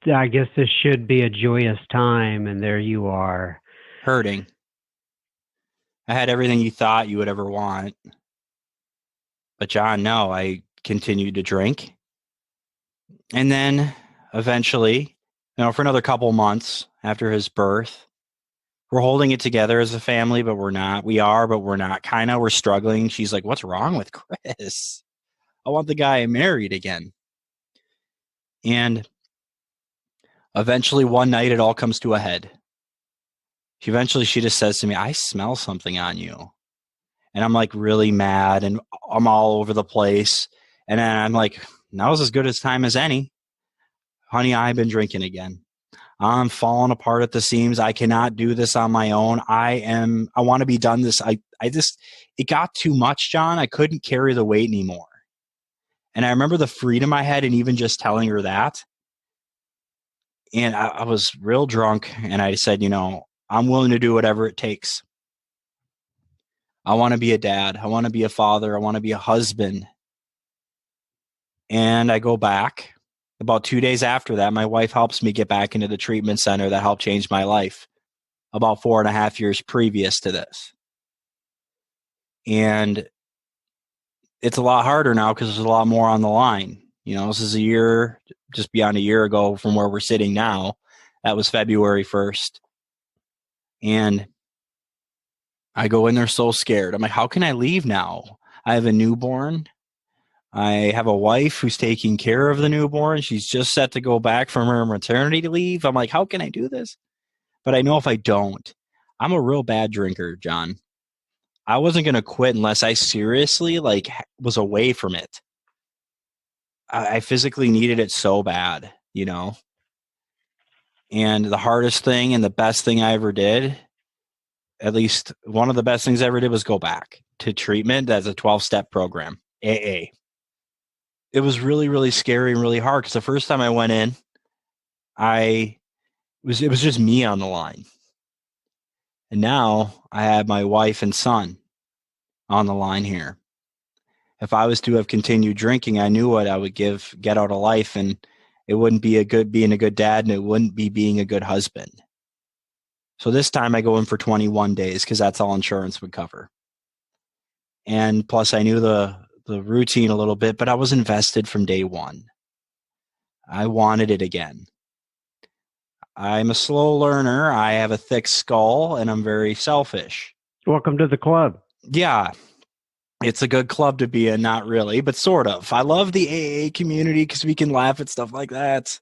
I guess this should be a joyous time, and there you are hurting. I had everything you thought you would ever want. But John, no, I continued to drink. And then eventually, for another couple months after his birth, we're holding it together as a family, but we're not. We are, but we're not. Kind of, we're struggling. She's like, what's wrong with Chris? I want the guy I married again. And eventually one night it all comes to a head. She just says to me, I smell something on you. And I'm like really mad and I'm all over the place. And then I'm like, now's as good a time as any. Honey, I've been drinking again. I'm falling apart at the seams. I cannot do this on my own. I want to be done this. It got too much, John. I couldn't carry the weight anymore. And I remember the freedom I had and even just telling her that. And I was real drunk and I said, I'm willing to do whatever it takes. I want to be a dad. I want to be a father. I want to be a husband. And I go back. About 2 days after that, my wife helps me get back into the treatment center that helped change my life about 4.5 years previous to this. And it's a lot harder now because there's a lot more on the line. This is just beyond a year ago from where we're sitting now. That was February 1st. And I go in there so scared. I'm like, how can I leave now? I have a newborn. I have a wife who's taking care of the newborn. She's just set to go back from her maternity leave. I'm like, how can I do this? But I know if I don't, I'm a real bad drinker, John. I wasn't going to quit unless I seriously was away from it. I physically needed it so bad, And the hardest thing and the best thing I ever did, at least one of the best things I ever did, was go back to treatment as a 12-step program, AA. It was really, really scary and really hard because the first time I went in, it was just me on the line. And now I have my wife and son on the line here. If I was to have continued drinking, I knew what I would get out of life, and it wouldn't be being a good dad, and it wouldn't be being a good husband. So this time I go in for 21 days because that's all insurance would cover. And plus I knew the routine a little bit, but I was invested from day one. I wanted it again. I'm a slow learner. I have a thick skull, and I'm very selfish. Welcome to the club. Yeah. It's a good club to be in, not really, but sort of. I love the AA community because we can laugh at stuff like that.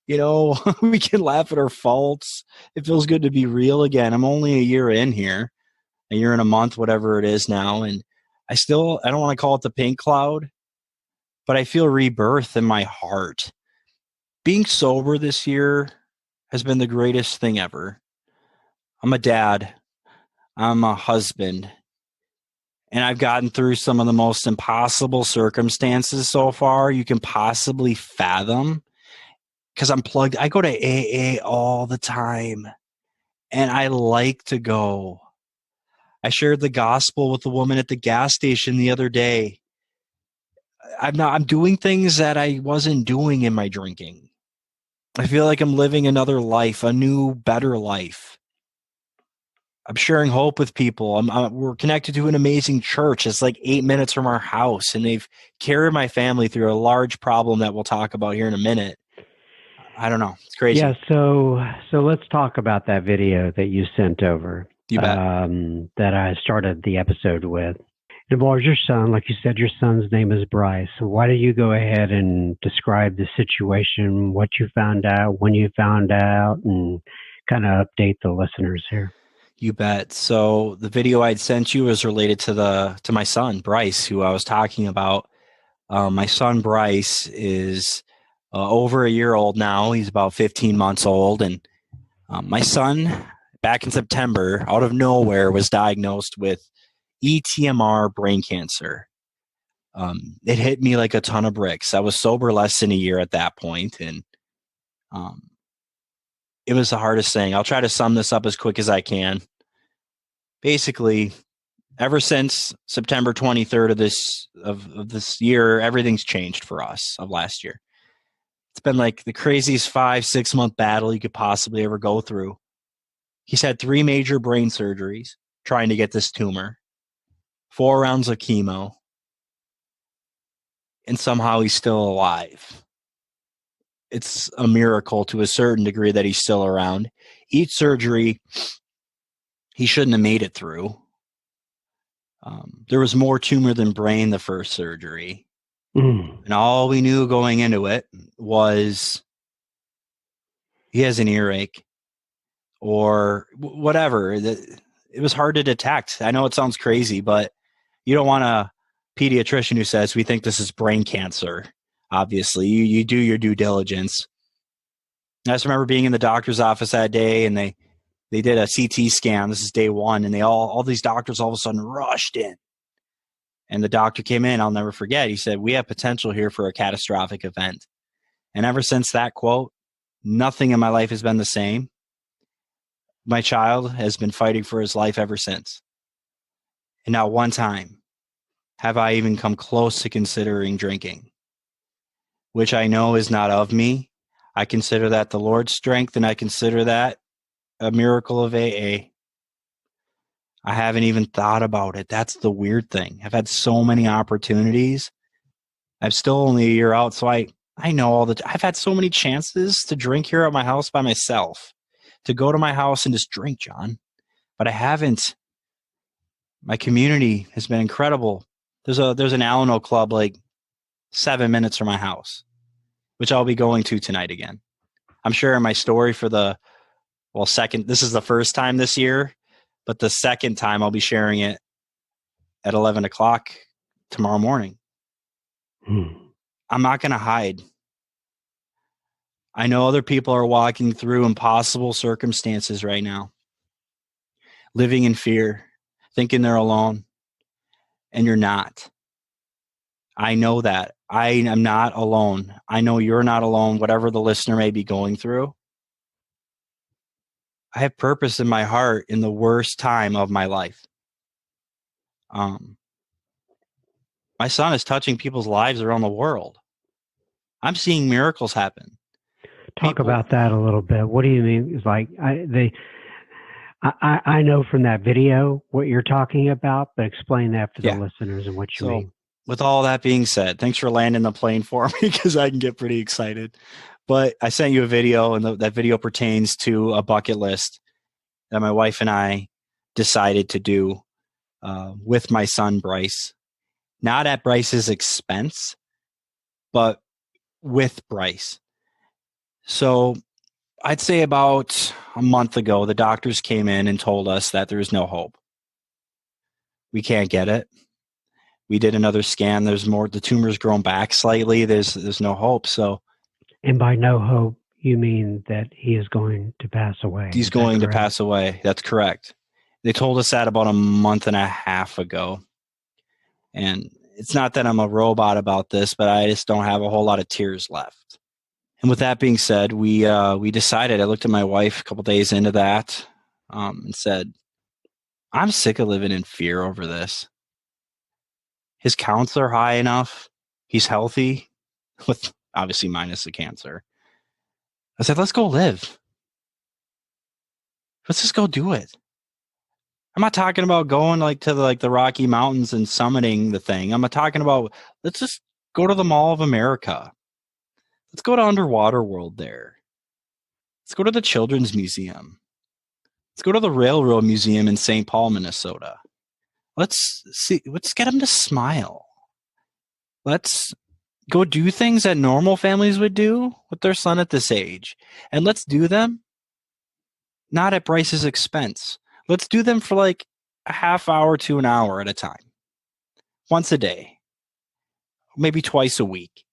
We can laugh at our faults. It feels good to be real again. I'm only a year in here, a year and a month, whatever it is now. And I don't want to call it the pink cloud, but I feel rebirth in my heart. Being sober this year has been the greatest thing ever. I'm a dad. I'm a husband. And I've gotten through some of the most impossible circumstances so far you can possibly fathom because I'm plugged. I go to AA all the time, and I like to go. I shared the gospel with the woman at the gas station the other day. I'm doing things that I wasn't doing in my drinking. I feel like I'm living another life, a new, better life. I'm sharing hope with people. We're connected to an amazing church. It's like 8 minutes from our house, and they've carried my family through a large problem that we'll talk about here in a minute. I don't know. It's crazy. Yeah. So let's talk about that video that you sent over. You bet. That I started the episode with. It involves your son. Like you said, your son's name is Brice. So why don't you go ahead and describe the situation, what you found out, when you found out, and kind of update the listeners here. You bet. So the video I'd sent you is related to my son, Brice, who I was talking about. My son, Brice, is over a year old now. He's about 15 months old. And my son, back in September, out of nowhere, was diagnosed with ETMR brain cancer. It hit me like a ton of bricks. I was sober less than a year at that point, and it was the hardest thing. I'll try to sum this up as quick as I can. Basically, ever since September 23rd of this year, everything's changed for us of last year. It's been like the craziest 5-6 month battle you could possibly ever go through. He's had 3 major brain surgeries trying to get this tumor, 4 rounds of chemo, and somehow he's still alive. It's a miracle to a certain degree that he's still around. Each surgery, he shouldn't have made it through. There was more tumor than brain the first surgery. And all we knew going into it was he has an earache or whatever. It was hard to detect. I know it sounds crazy, but you don't want a pediatrician who says, we think this is brain cancer. Obviously, you do your due diligence. I just remember being in the doctor's office that day, and they did a CT scan. This is day 1, and all these doctors all of a sudden rushed in. And the doctor came in, I'll never forget. He said, we have potential here for a catastrophic event. And ever since that quote, nothing in my life has been the same. My child has been fighting for his life ever since. And not one time have I even come close to considering drinking, which I know is not of me. I consider that the Lord's strength, and I consider that a miracle of AA. I haven't even thought about it. That's the weird thing. I've had so many opportunities. I'm still only a year out, so I know I've had so many chances to drink here at my house by myself, to go to my house and just drink, John. But I haven't. My community has been incredible. There's an Alano club like 7 minutes from my house, which I'll be going to tonight again. I'm sharing my story for this is the first time this year, but the second time I'll be sharing it at 11 o'clock tomorrow morning. I'm not going to hide. I know other people are walking through impossible circumstances right now, living in fear, thinking they're alone, and you're not. I know that. I am not alone. I know you're not alone, whatever the listener may be going through. I have purpose in my heart in the worst time of my life. My son is touching people's lives around the world. I'm seeing miracles happen. Talk about that a little bit. What do you mean? It's like I know from that video what you're talking about, but explain that for the listeners and what you mean. With all that being said, thanks for landing the plane for me, because I can get pretty excited. But I sent you a video, and that video pertains to a bucket list that my wife and I decided to do with my son, Brice. Not at Brice's expense, but with Brice. So I'd say about a month ago, the doctors came in and told us that there is no hope. We can't get it. We did another scan. There's more. The tumor's grown back slightly. There's no hope. So, and by no hope, you mean that he is going to pass away? He's going to pass away. That's correct. They told us that about a month and a half ago. And it's not that I'm a robot about this, but I just don't have a whole lot of tears left. And with that being said, we decided. I looked at my wife a couple days into that and said, "I'm sick of living in fear over this. His counts are high enough. He's healthy, with obviously minus the cancer." I said, "Let's go live. Let's just go do it." I'm not talking about going to the Rocky Mountains and summiting the thing. I'm talking about, let's just go to the Mall of America. Let's go to Underwater World there. Let's go to the Children's Museum. Let's go to the Railroad Museum in St. Paul, Minnesota. Let's get them to smile. Let's go do things that normal families would do with their son at this age. And let's do them not at Brice's expense. Let's do them for like a half hour to an hour at a time. Once a day. Maybe twice a week.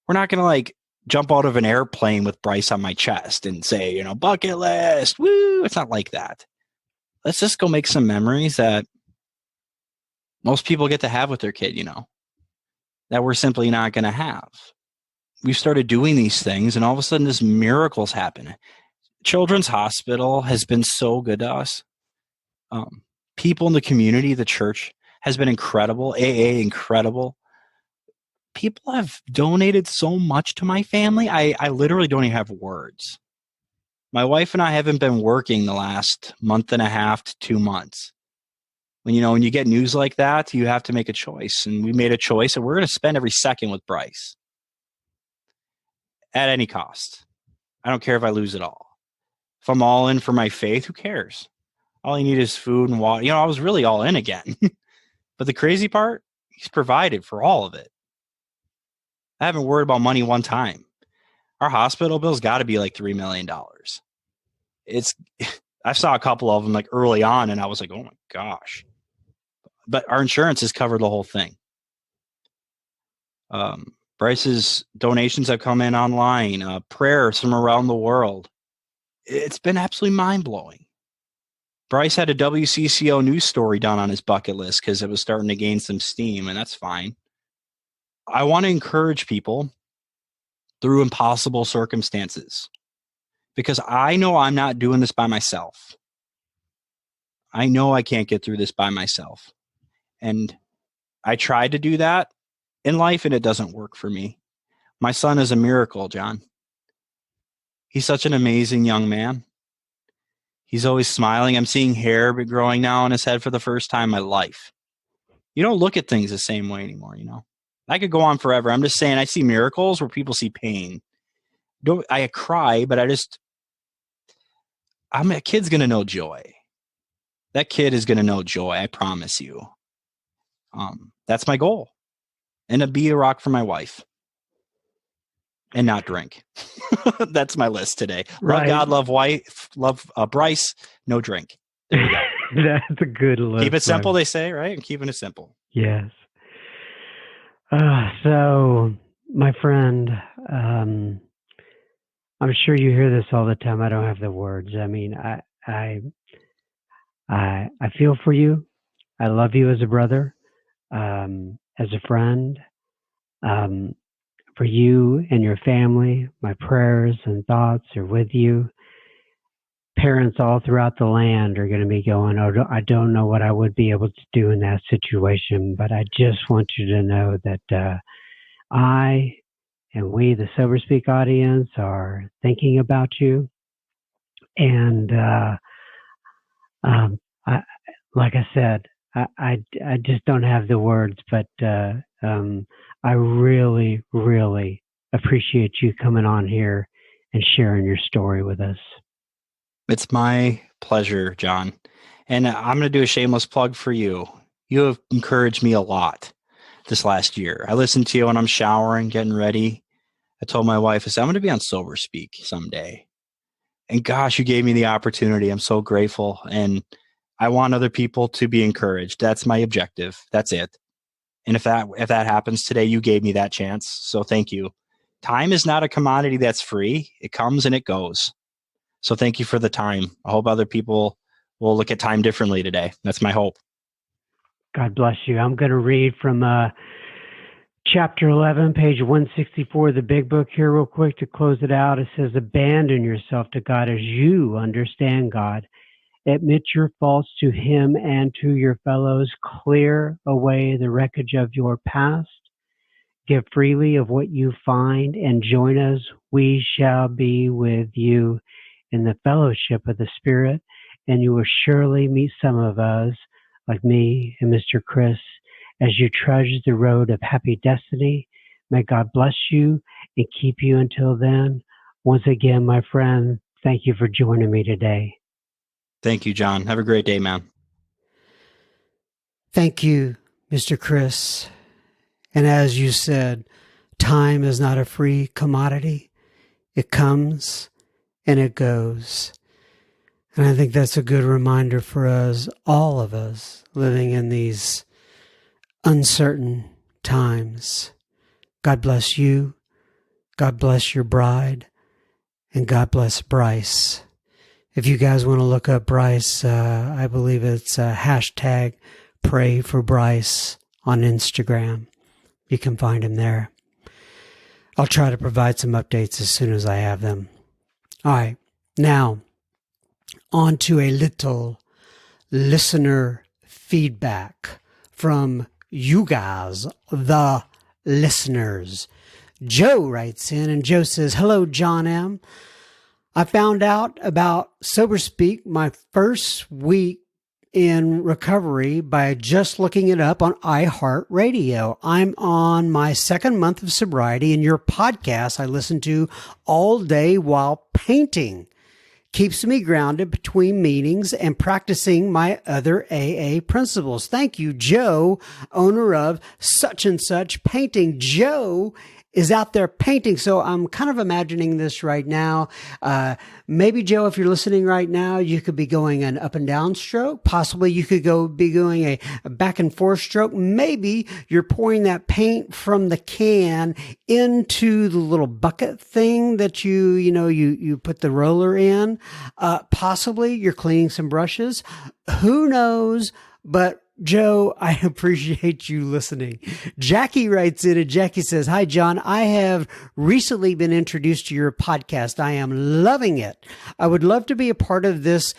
We're not going to jump out of an airplane with Brice on my chest and say, bucket list, woo. It's not like that. Let's just go make some memories that most people get to have with their kid, that we're simply not going to have. We've started doing these things, and all of a sudden this miracles happen. Children's Hospital has been so good to us. People in the community, the church has been incredible. AA, incredible. People have donated so much to my family. I literally don't even have words. My wife and I haven't been working the last month and a half to 2 months. When you get news like that, you have to make a choice. And we made a choice, and we're going to spend every second with Brice at any cost. I don't care if I lose it all. If I'm all in for my faith, who cares? All I need is food and water. I was really all in again. But the crazy part, he's provided for all of it. I haven't worried about money one time. Our hospital bill's got to be like $3 million. I saw a couple of them like early on, and I was like, oh my gosh. But our insurance has covered the whole thing. Brice's donations have come in online, prayers from around the world. It's been absolutely mind-blowing. Brice had a WCCO news story done on his bucket list because it was starting to gain some steam, and that's fine. I want to encourage people through impossible circumstances because I know I'm not doing this by myself. I know I can't get through this by myself. And I tried to do that in life, and it doesn't work for me. My son is a miracle, John. He's such an amazing young man. He's always smiling. I'm seeing hair growing now on his head for the first time in my life. You don't look at things the same way anymore, I could go on forever. I'm just saying I see miracles where people see pain. I cry, but a kid's going to know joy. That kid is going to know joy, I promise you. That's my goal. And to be a rock for my wife. And not drink. That's my list today. Love God, love wife, love Brice, no drink. There you go. That's a good list. Keep it simple, they say, right? I'm keeping it simple. Yes. So, my friend, I'm sure you hear this all the time. I don't have the words. I mean, I feel for you. I love you as a brother, as a friend. For you and your family, my prayers and thoughts are with you. Parents all throughout the land are going to be going, oh, I don't know what I would be able to do in that situation, but I just want you to know that I and we, the Sober Speak audience, are thinking about you. And like I said, I just don't have the words, but I really, really appreciate you coming on here and sharing your story with us. It's my pleasure, John. And I'm going to do a shameless plug for you. You have encouraged me a lot this last year. I listened to you when I'm showering, getting ready. I told my wife, I said, I'm going to be on Sober Speak someday. And gosh, you gave me the opportunity. I'm so grateful. And I want other people to be encouraged. That's my objective. That's it. And if that happens today, you gave me that chance. So thank you. Time is not a commodity that's free. It comes and it goes. So thank you for the time. I hope other people will look at time differently today. That's my hope. God bless you. I'm going to read from chapter 11, page 164 of the big book here real quick to close it out. It says, abandon yourself to God as you understand God. Admit your faults to him and to your fellows. Clear away the wreckage of your past. Give freely of what you find and join us. We shall be with you in the fellowship of the Spirit, and you will surely meet some of us, like me and Mr. Chris, as you trudge the road of happy destiny. May God bless you and keep you until then. Once again, my friend, thank you for joining me today. Thank you, John. Have a great day, man. Thank you, Mr. Chris. And as you said, time is not a free commodity. It comes and it goes. And I think that's a good reminder for us, all of us, living in these uncertain times. God bless you. God bless your bride. And God bless Brice. If you guys want to look up Brice, I believe it's hashtag Pray for Brice on Instagram. You can find him there. I'll try to provide some updates as soon as I have them. All right. Now, on to a little listener feedback from you guys, the listeners. Joe writes in, and Joe says, hello, John M. I found out about Sober Speak my first week in recovery by just looking it up on iHeartRadio. I'm on my second month of sobriety, and your podcast I listen to all day while painting. Keeps me grounded between meetings and practicing my other AA principles. Thank you, Joe, owner of such and such painting. Joe is out there painting. So I'm kind of imagining this right now. Maybe, Joe, if you're listening right now, you could be going an up and down stroke. Possibly you could be going a back and forth stroke. Maybe you're pouring that paint from the can into the little bucket thing that you put the roller in. Possibly you're cleaning some brushes. Who knows? But Joe, I appreciate you listening. Jackie writes in and Jackie says, "Hi, John. I have recently been introduced to your podcast. I am loving it. I would love to be a part of this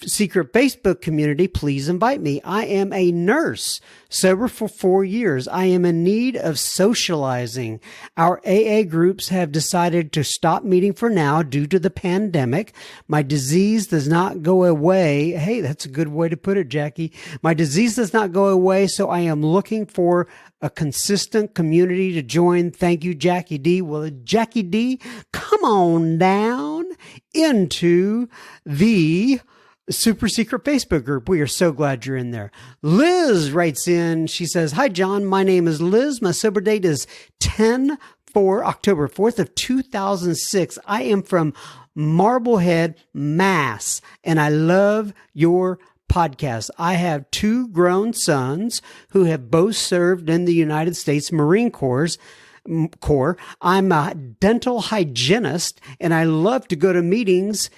secret Facebook community. Please invite me. I am a nurse, sober for 4 years. I am in need of socializing. Our AA groups have decided to stop meeting for now due to the pandemic. My disease does not go away." Hey, that's a good way to put it, Jackie. "My disease does not go away, so I am looking for a consistent community to join. Thank you, Jackie D." Well, Jackie D, come on down into the super secret Facebook group. We are so glad you're in there. Liz writes in. She says, "Hi, John. My name is Liz. My sober date is October 4th of 2006. I am from Marblehead, Mass, and I love your podcast. I have 2 grown sons who have both served in the United States Marine Corps. I'm a dental hygienist, and I love to go to meetings,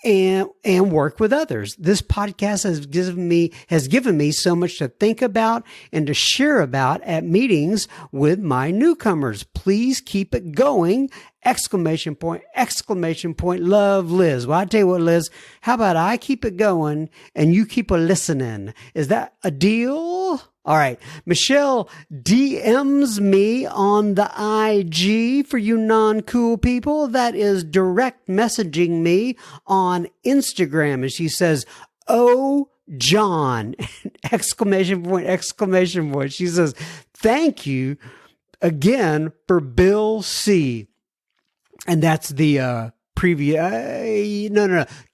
and work with others. This podcast has given me so much to think about and to share about at meetings with my newcomers. Please keep it going! Exclamation point, exclamation point. Love, Liz." Well, I tell you what, Liz, how about I keep it going and you keep a listening? Is that a deal? All right. Michelle DMs me on the IG for you non-cool people. That is direct messaging me on Instagram. And she says, "Oh, John," exclamation point, exclamation point. She says, "Thank you again for Bill C." And that's the previous,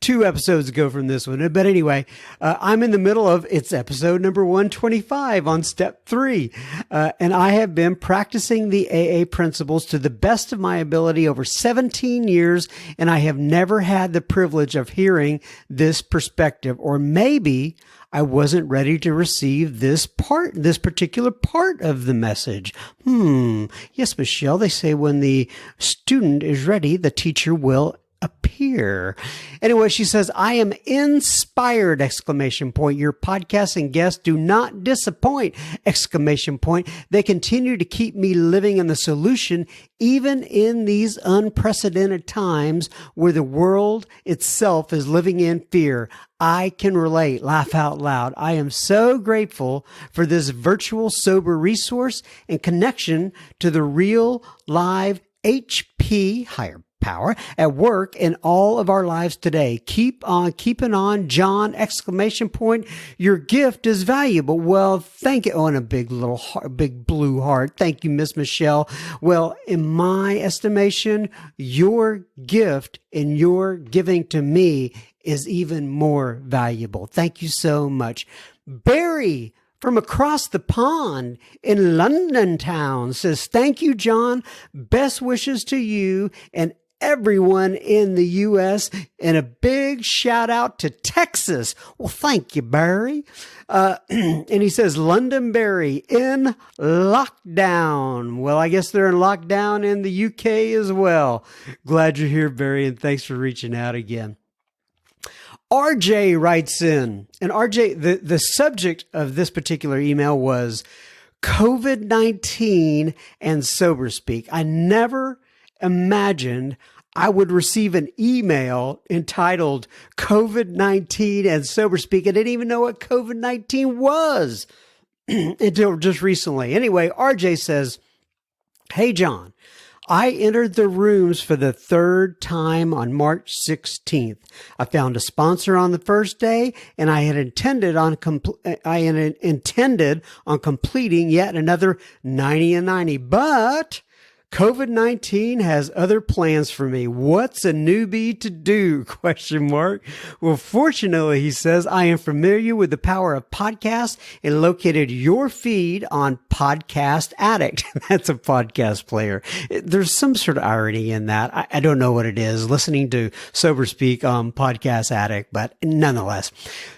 2 episodes ago from this one. But anyway, I'm in the middle of, it's episode number 125 on step 3. And I have been practicing the AA principles to the best of my ability over 17 years. And I have never had the privilege of hearing this perspective, or maybe I wasn't ready to receive this particular part of the message. Yes, Michelle, they say when the student is ready, the teacher will appear. Anyway, she says, "I am inspired!" Exclamation point. "Your podcast and guests do not disappoint!" Exclamation point. "They continue to keep me living in the solution, even in these unprecedented times where the world itself is living in fear. I can relate." Laugh out loud. "I am so grateful for this virtual sober resource and connection to the real live HP, higher power, at work in all of our lives today. Keep on keeping on, John!" Exclamation point. "Your gift is valuable." Well, thank you. Oh, and a big little heart, big blue heart. Thank you, Miss Michelle. Well, in my estimation, your gift and your giving to me is even more valuable. Thank you so much. Barry from across the pond in London town says, "Thank you, John. Best wishes to you and everyone in the U.S. and a big shout out to Texas." Well, thank you, Barry. And he says, "Londonderry in lockdown." Well, I guess they're in lockdown in the UK as well. Glad you're here, Barry, and thanks for reaching out again. RJ writes in, and RJ, the subject of this particular email was COVID-19 and sober speak. I never imagined I would receive an email entitled COVID-19 and sober speak. I didn't even know what COVID-19 was until just recently. Anyway, RJ says, "Hey, John, I entered the rooms for the third time on March 16th. I found a sponsor on the first day, and I had intended on completing yet another 90 and 90. But COVID-19 has other plans for me. What's a newbie to do? Question mark. Well, fortunately, he says, I am familiar with the power of podcasts and located your feed on Podcast Addict. That's a podcast player. There's some sort of irony in that. I don't know what it is, listening to Sober Speak on Podcast Addict, but nonetheless,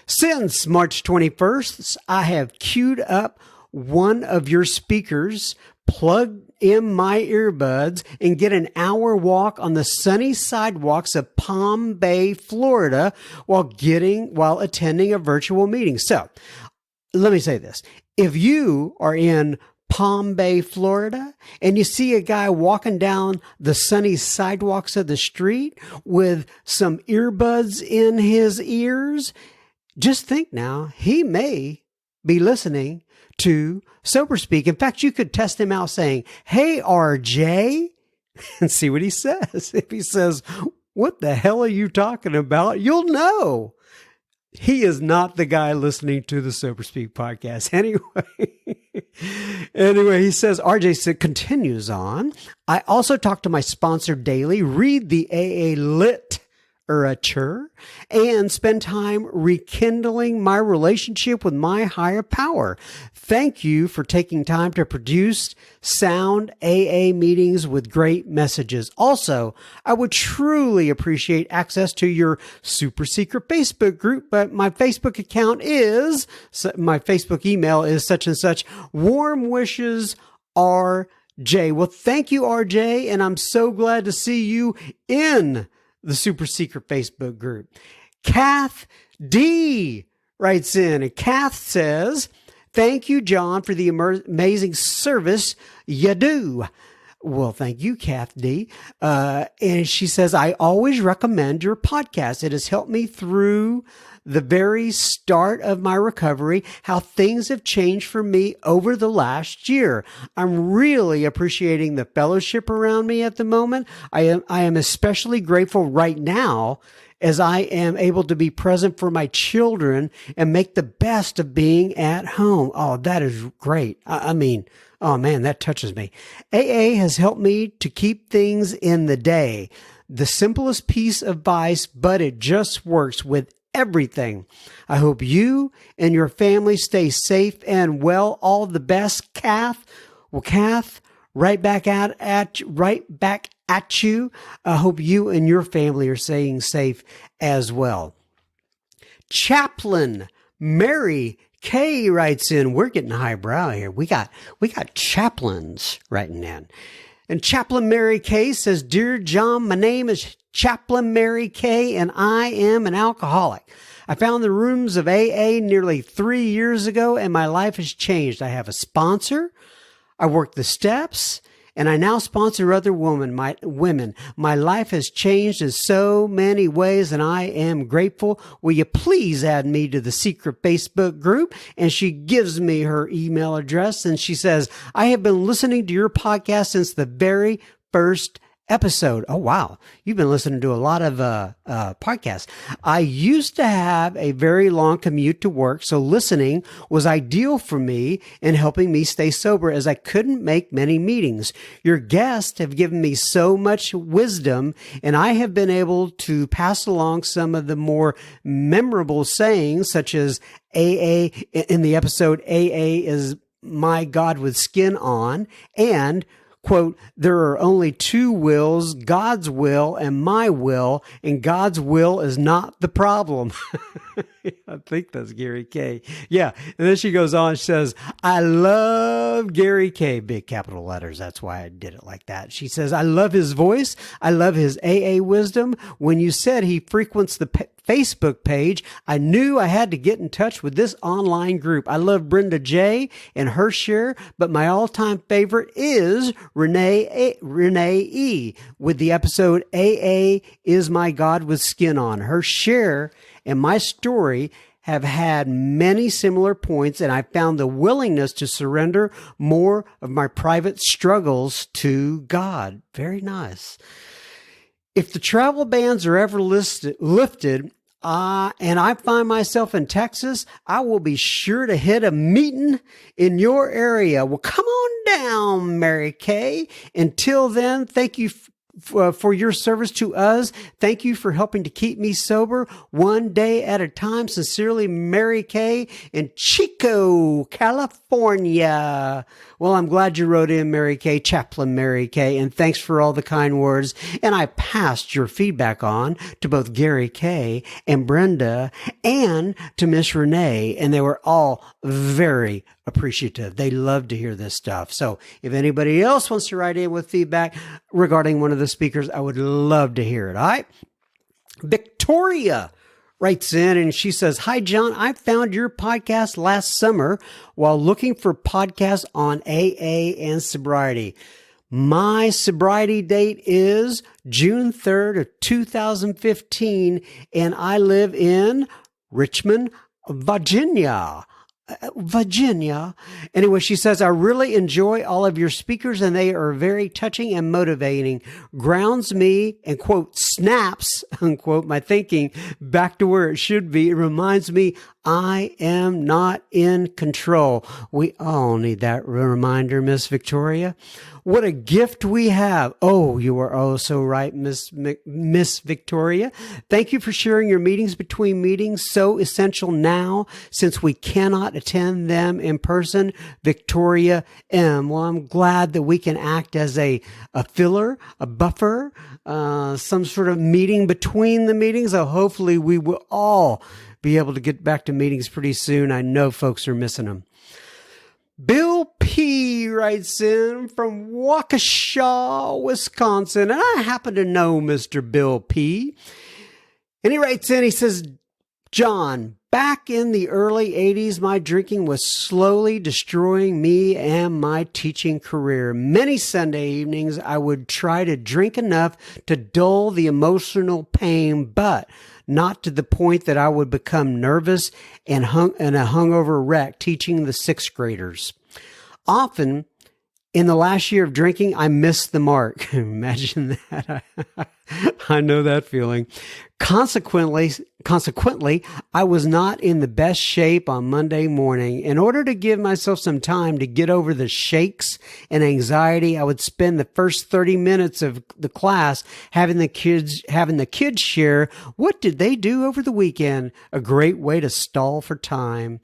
since March 21st, I have queued up one of your speakers, plug in my earbuds, and get an hour walk on the sunny sidewalks of Palm Bay, Florida, while attending a virtual meeting. So let me say this. If you are in Palm Bay, Florida, and you see a guy walking down the sunny sidewalks of the street with some earbuds in his ears, just think now, he may be listening to Sober Speak. In fact, you could test him out saying, "Hey, RJ," and see what he says. If he says, "What the hell are you talking about?" you'll know he is not the guy listening to the Sober Speak podcast. Anyway, he says, RJ continues on. I also talk to my sponsor daily, read the AA literature, and spend time rekindling my relationship with my higher power. Thank you for taking time to produce sound AA meetings with great messages. Also, I would truly appreciate access to your super secret Facebook group, but my Facebook email is such and such. Warm wishes, RJ. Well, thank you, RJ, and I'm so glad to see you in the super secret Facebook group. Kath D writes in, and Kath says, thank you, John, for the amazing service you do. Well, thank you, Kath D. And she says, I always recommend your podcast. It has helped me through the very start of my recovery, how things have changed for me over the last year. I'm really appreciating the fellowship around me at the moment. I am especially grateful right now as I am able to be present for my children and make the best of being at home. Oh, that is great. I mean, oh man, that touches me. AA has helped me to keep things in the day. The simplest piece of advice, but it just works with everything. I hope you and your family stay safe and well. All the best, Kath. Well, Kath, right back at you. I hope you and your family are staying safe as well. Chaplain Mary Kay writes in. We're getting highbrow here. We got chaplains writing in. And Chaplain Mary Kay says, Dear John, my name is Chaplain Mary Kay, and I am an alcoholic. I found the rooms of AA nearly 3 years ago, and my life has changed. I have a sponsor. I work the steps, and I now sponsor other women. My life has changed in so many ways, and I am grateful. Will you please add me to the secret Facebook group? And she gives me her email address, and she says, I have been listening to your podcast since the very first episode. Oh, wow. You've been listening to a lot of podcasts. I used to have a very long commute to work, so listening was ideal for me in helping me stay sober as I couldn't make many meetings. Your guests have given me so much wisdom, and I have been able to pass along some of the more memorable sayings, such as AA in the episode AA is my God with skin on, and quote, there are only two wills, God's will and my will, and God's will is not the problem. I think that's Gary K. Yeah. And then she goes on, she says, I love Gary K. Big capital letters. That's why I did it like that. She says, I love his voice. I love his AA wisdom. When you said he frequents the Facebook page, I knew I had to get in touch with this online group. I love Brenda J. and her share, but my all-time favorite is Renee E. with the episode AA is my God with skin on. Her share and my story have had many similar points, and I found the willingness to surrender more of my private struggles to God. Very nice. If the travel bans are ever lifted, and I find myself in Texas, I will be sure to hit a meeting in your area. Well, come on down, Mary Kay. Until then, thank you for your service to us. Thank you for helping to keep me sober one day at a time. Sincerely, Mary Kay in Chico, California. Well, I'm glad you wrote in, Mary Kay, Chaplain Mary Kay, and thanks for all the kind words. And I passed your feedback on to both Gary Kay and Brenda and to Miss Renee, and they were all very appreciative. They love to hear this stuff. So if anybody else wants to write in with feedback regarding one of the speakers, I would love to hear it. All right. Victoria writes in and she says, "Hi, John. I found your podcast last summer while looking for podcasts on AA and sobriety. My sobriety date is June 3rd of 2015, and I live in Richmond, Virginia. Anyway, she says, I really enjoy all of your speakers and they are very touching and motivating. Grounds me and, quote, snaps, unquote, my thinking back to where it should be. It reminds me I am not in control. We all need that reminder, Miss Victoria. What a gift we have. Oh, you are oh so right, Miss Victoria. Thank you for sharing your meetings between meetings. So essential now since we cannot attend them in person. Victoria M. Well, I'm glad that we can act as a filler, a buffer, some sort of meeting between the meetings. So hopefully we will all be able to get back to meetings pretty soon. I know folks are missing them. Bill P. writes in from Waukesha, Wisconsin, and I happen to know Mr. Bill P. And he writes in, he says, John, back in the early 80s, my drinking was slowly destroying me and my teaching career. Many Sunday evenings, I would try to drink enough to dull the emotional pain, but not to the point that I would become nervous and a hungover wreck teaching the sixth graders. Often, in the last year of drinking, I missed the mark. Imagine that. I know that feeling. Consequently, I was not in the best shape on Monday morning. In order to give myself some time to get over the shakes and anxiety, I would spend the first 30 minutes of the class having the kids share what did they do over the weekend, a great way to stall for time.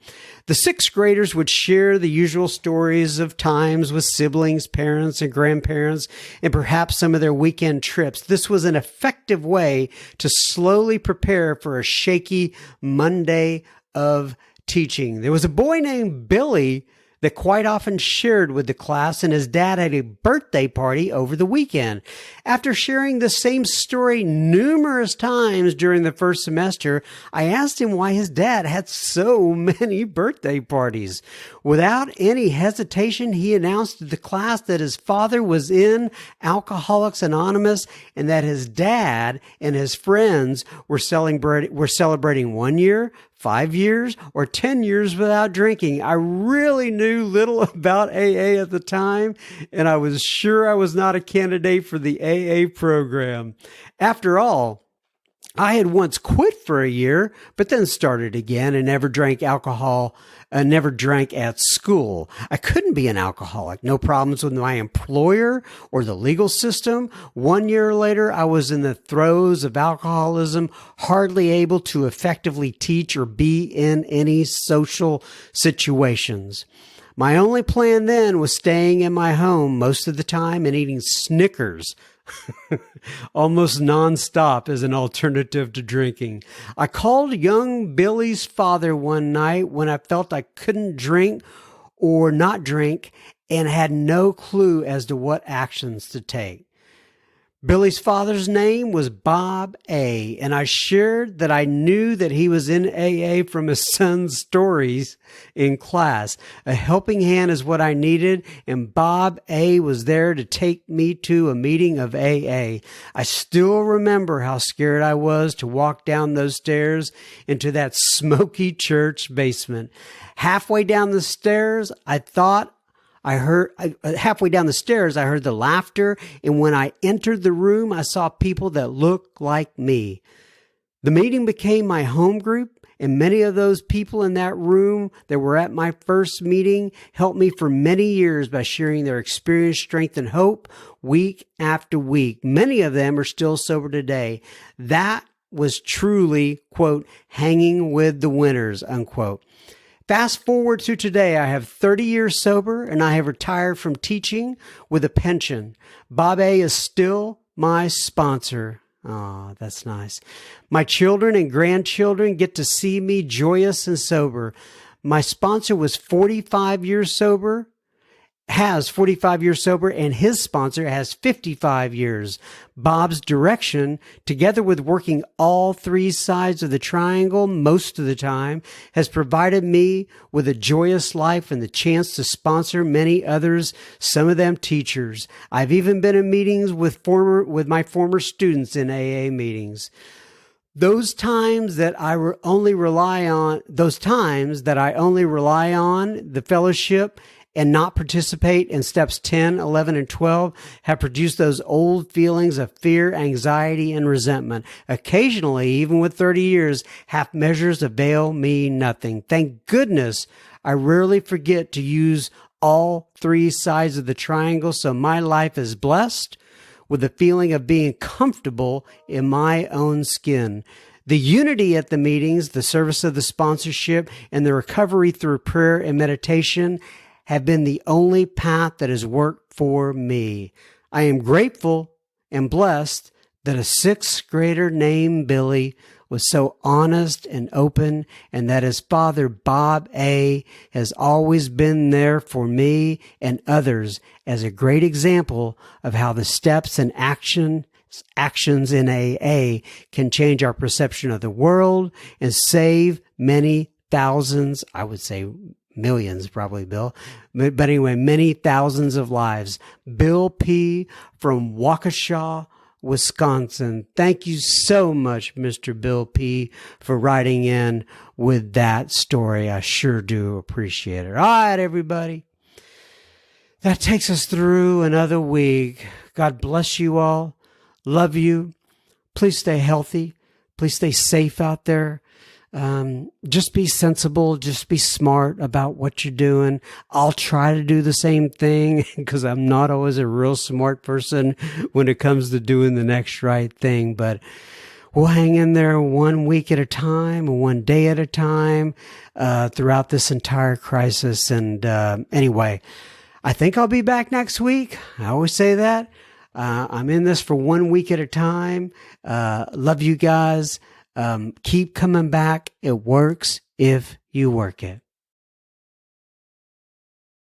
The sixth graders would share the usual stories of times with siblings, parents, and grandparents, and perhaps some of their weekend trips. This was an effective way to slowly prepare for a shaky Monday of teaching. There was a boy named Billy that quite often shared with the class, and his dad had a birthday party over the weekend. After sharing the same story numerous times during the first semester, I asked him why his dad had so many birthday parties. Without any hesitation, he announced to the class that his father was in Alcoholics Anonymous and that his dad and his friends were celebrating 1 year, 5 years, or 10 years without drinking. I really knew little about AA at the time, and I was sure I was not a candidate for the AA program. After all, I had once quit for a year, but then started again and never drank alcohol, never drank at school. I couldn't be an alcoholic. No problems with my employer or the legal system. 1 year later, I was in the throes of alcoholism, hardly able to effectively teach or be in any social situations. My only plan then was staying in my home most of the time and eating Snickers almost nonstop as an alternative to drinking. I called young Billy's father one night when I felt I couldn't drink or not drink and had no clue as to what actions to take. Billy's father's name was Bob A., and I shared that I knew that he was in AA from his son's stories in class. A helping hand is what I needed, and Bob A. was there to take me to a meeting of AA. I still remember how scared I was to walk down those stairs into that smoky church basement. Halfway down the stairs, halfway down the stairs, I heard the laughter, and when I entered the room, I saw people that looked like me. The meeting became my home group, and many of those people in that room that were at my first meeting helped me for many years by sharing their experience, strength, and hope week after week. Many of them are still sober today. That was truly, quote, hanging with the winners, unquote. Fast forward to today, I have 30 years sober, and I have retired from teaching with a pension. Bob A. is still my sponsor. Oh, that's nice. My children and grandchildren get to see me joyous and sober. My sponsor was 45 years sober, has 45 years sober, and his sponsor has 55 years. Bob's direction, together with working all three sides of the triangle most of the time, has provided me with a joyous life and the chance to sponsor many others, some of them teachers. I've even been in meetings with my former students in AA meetings. Those times that I only rely on the fellowship and not participate in steps 10, 11, and 12 have produced those old feelings of fear, anxiety, and resentment. Occasionally, even with 30 years, half measures avail me nothing. Thank goodness I rarely forget to use all three sides of the triangle, so my life is blessed with the feeling of being comfortable in my own skin. The unity at the meetings, the service of the sponsorship, and the recovery through prayer and meditation have been the only path that has worked for me. I am grateful and blessed that a sixth grader named Billy was so honest and open, and that his father, Bob A., has always been there for me and others as a great example of how the steps and actions in AA can change our perception of the world and save many thousands, I would say millions probably, Bill. But anyway, many thousands of lives. Bill P. from Waukesha, Wisconsin. Thank you so much, Mr. Bill P., for writing in with that story. I sure do appreciate it. All right, everybody. That takes us through another week. God bless you all. Love you. Please stay healthy. Please stay safe out there. Just be sensible, just be smart about what you're doing. I'll try to do the same thing because I'm not always a real smart person when it comes to doing the next right thing, but we'll hang in there 1 week at a time, 1 day at a time, throughout this entire crisis. And, anyway, I think I'll be back next week. I always say that. I'm in this for 1 week at a time. Love you guys. Keep coming back. It works if you work it.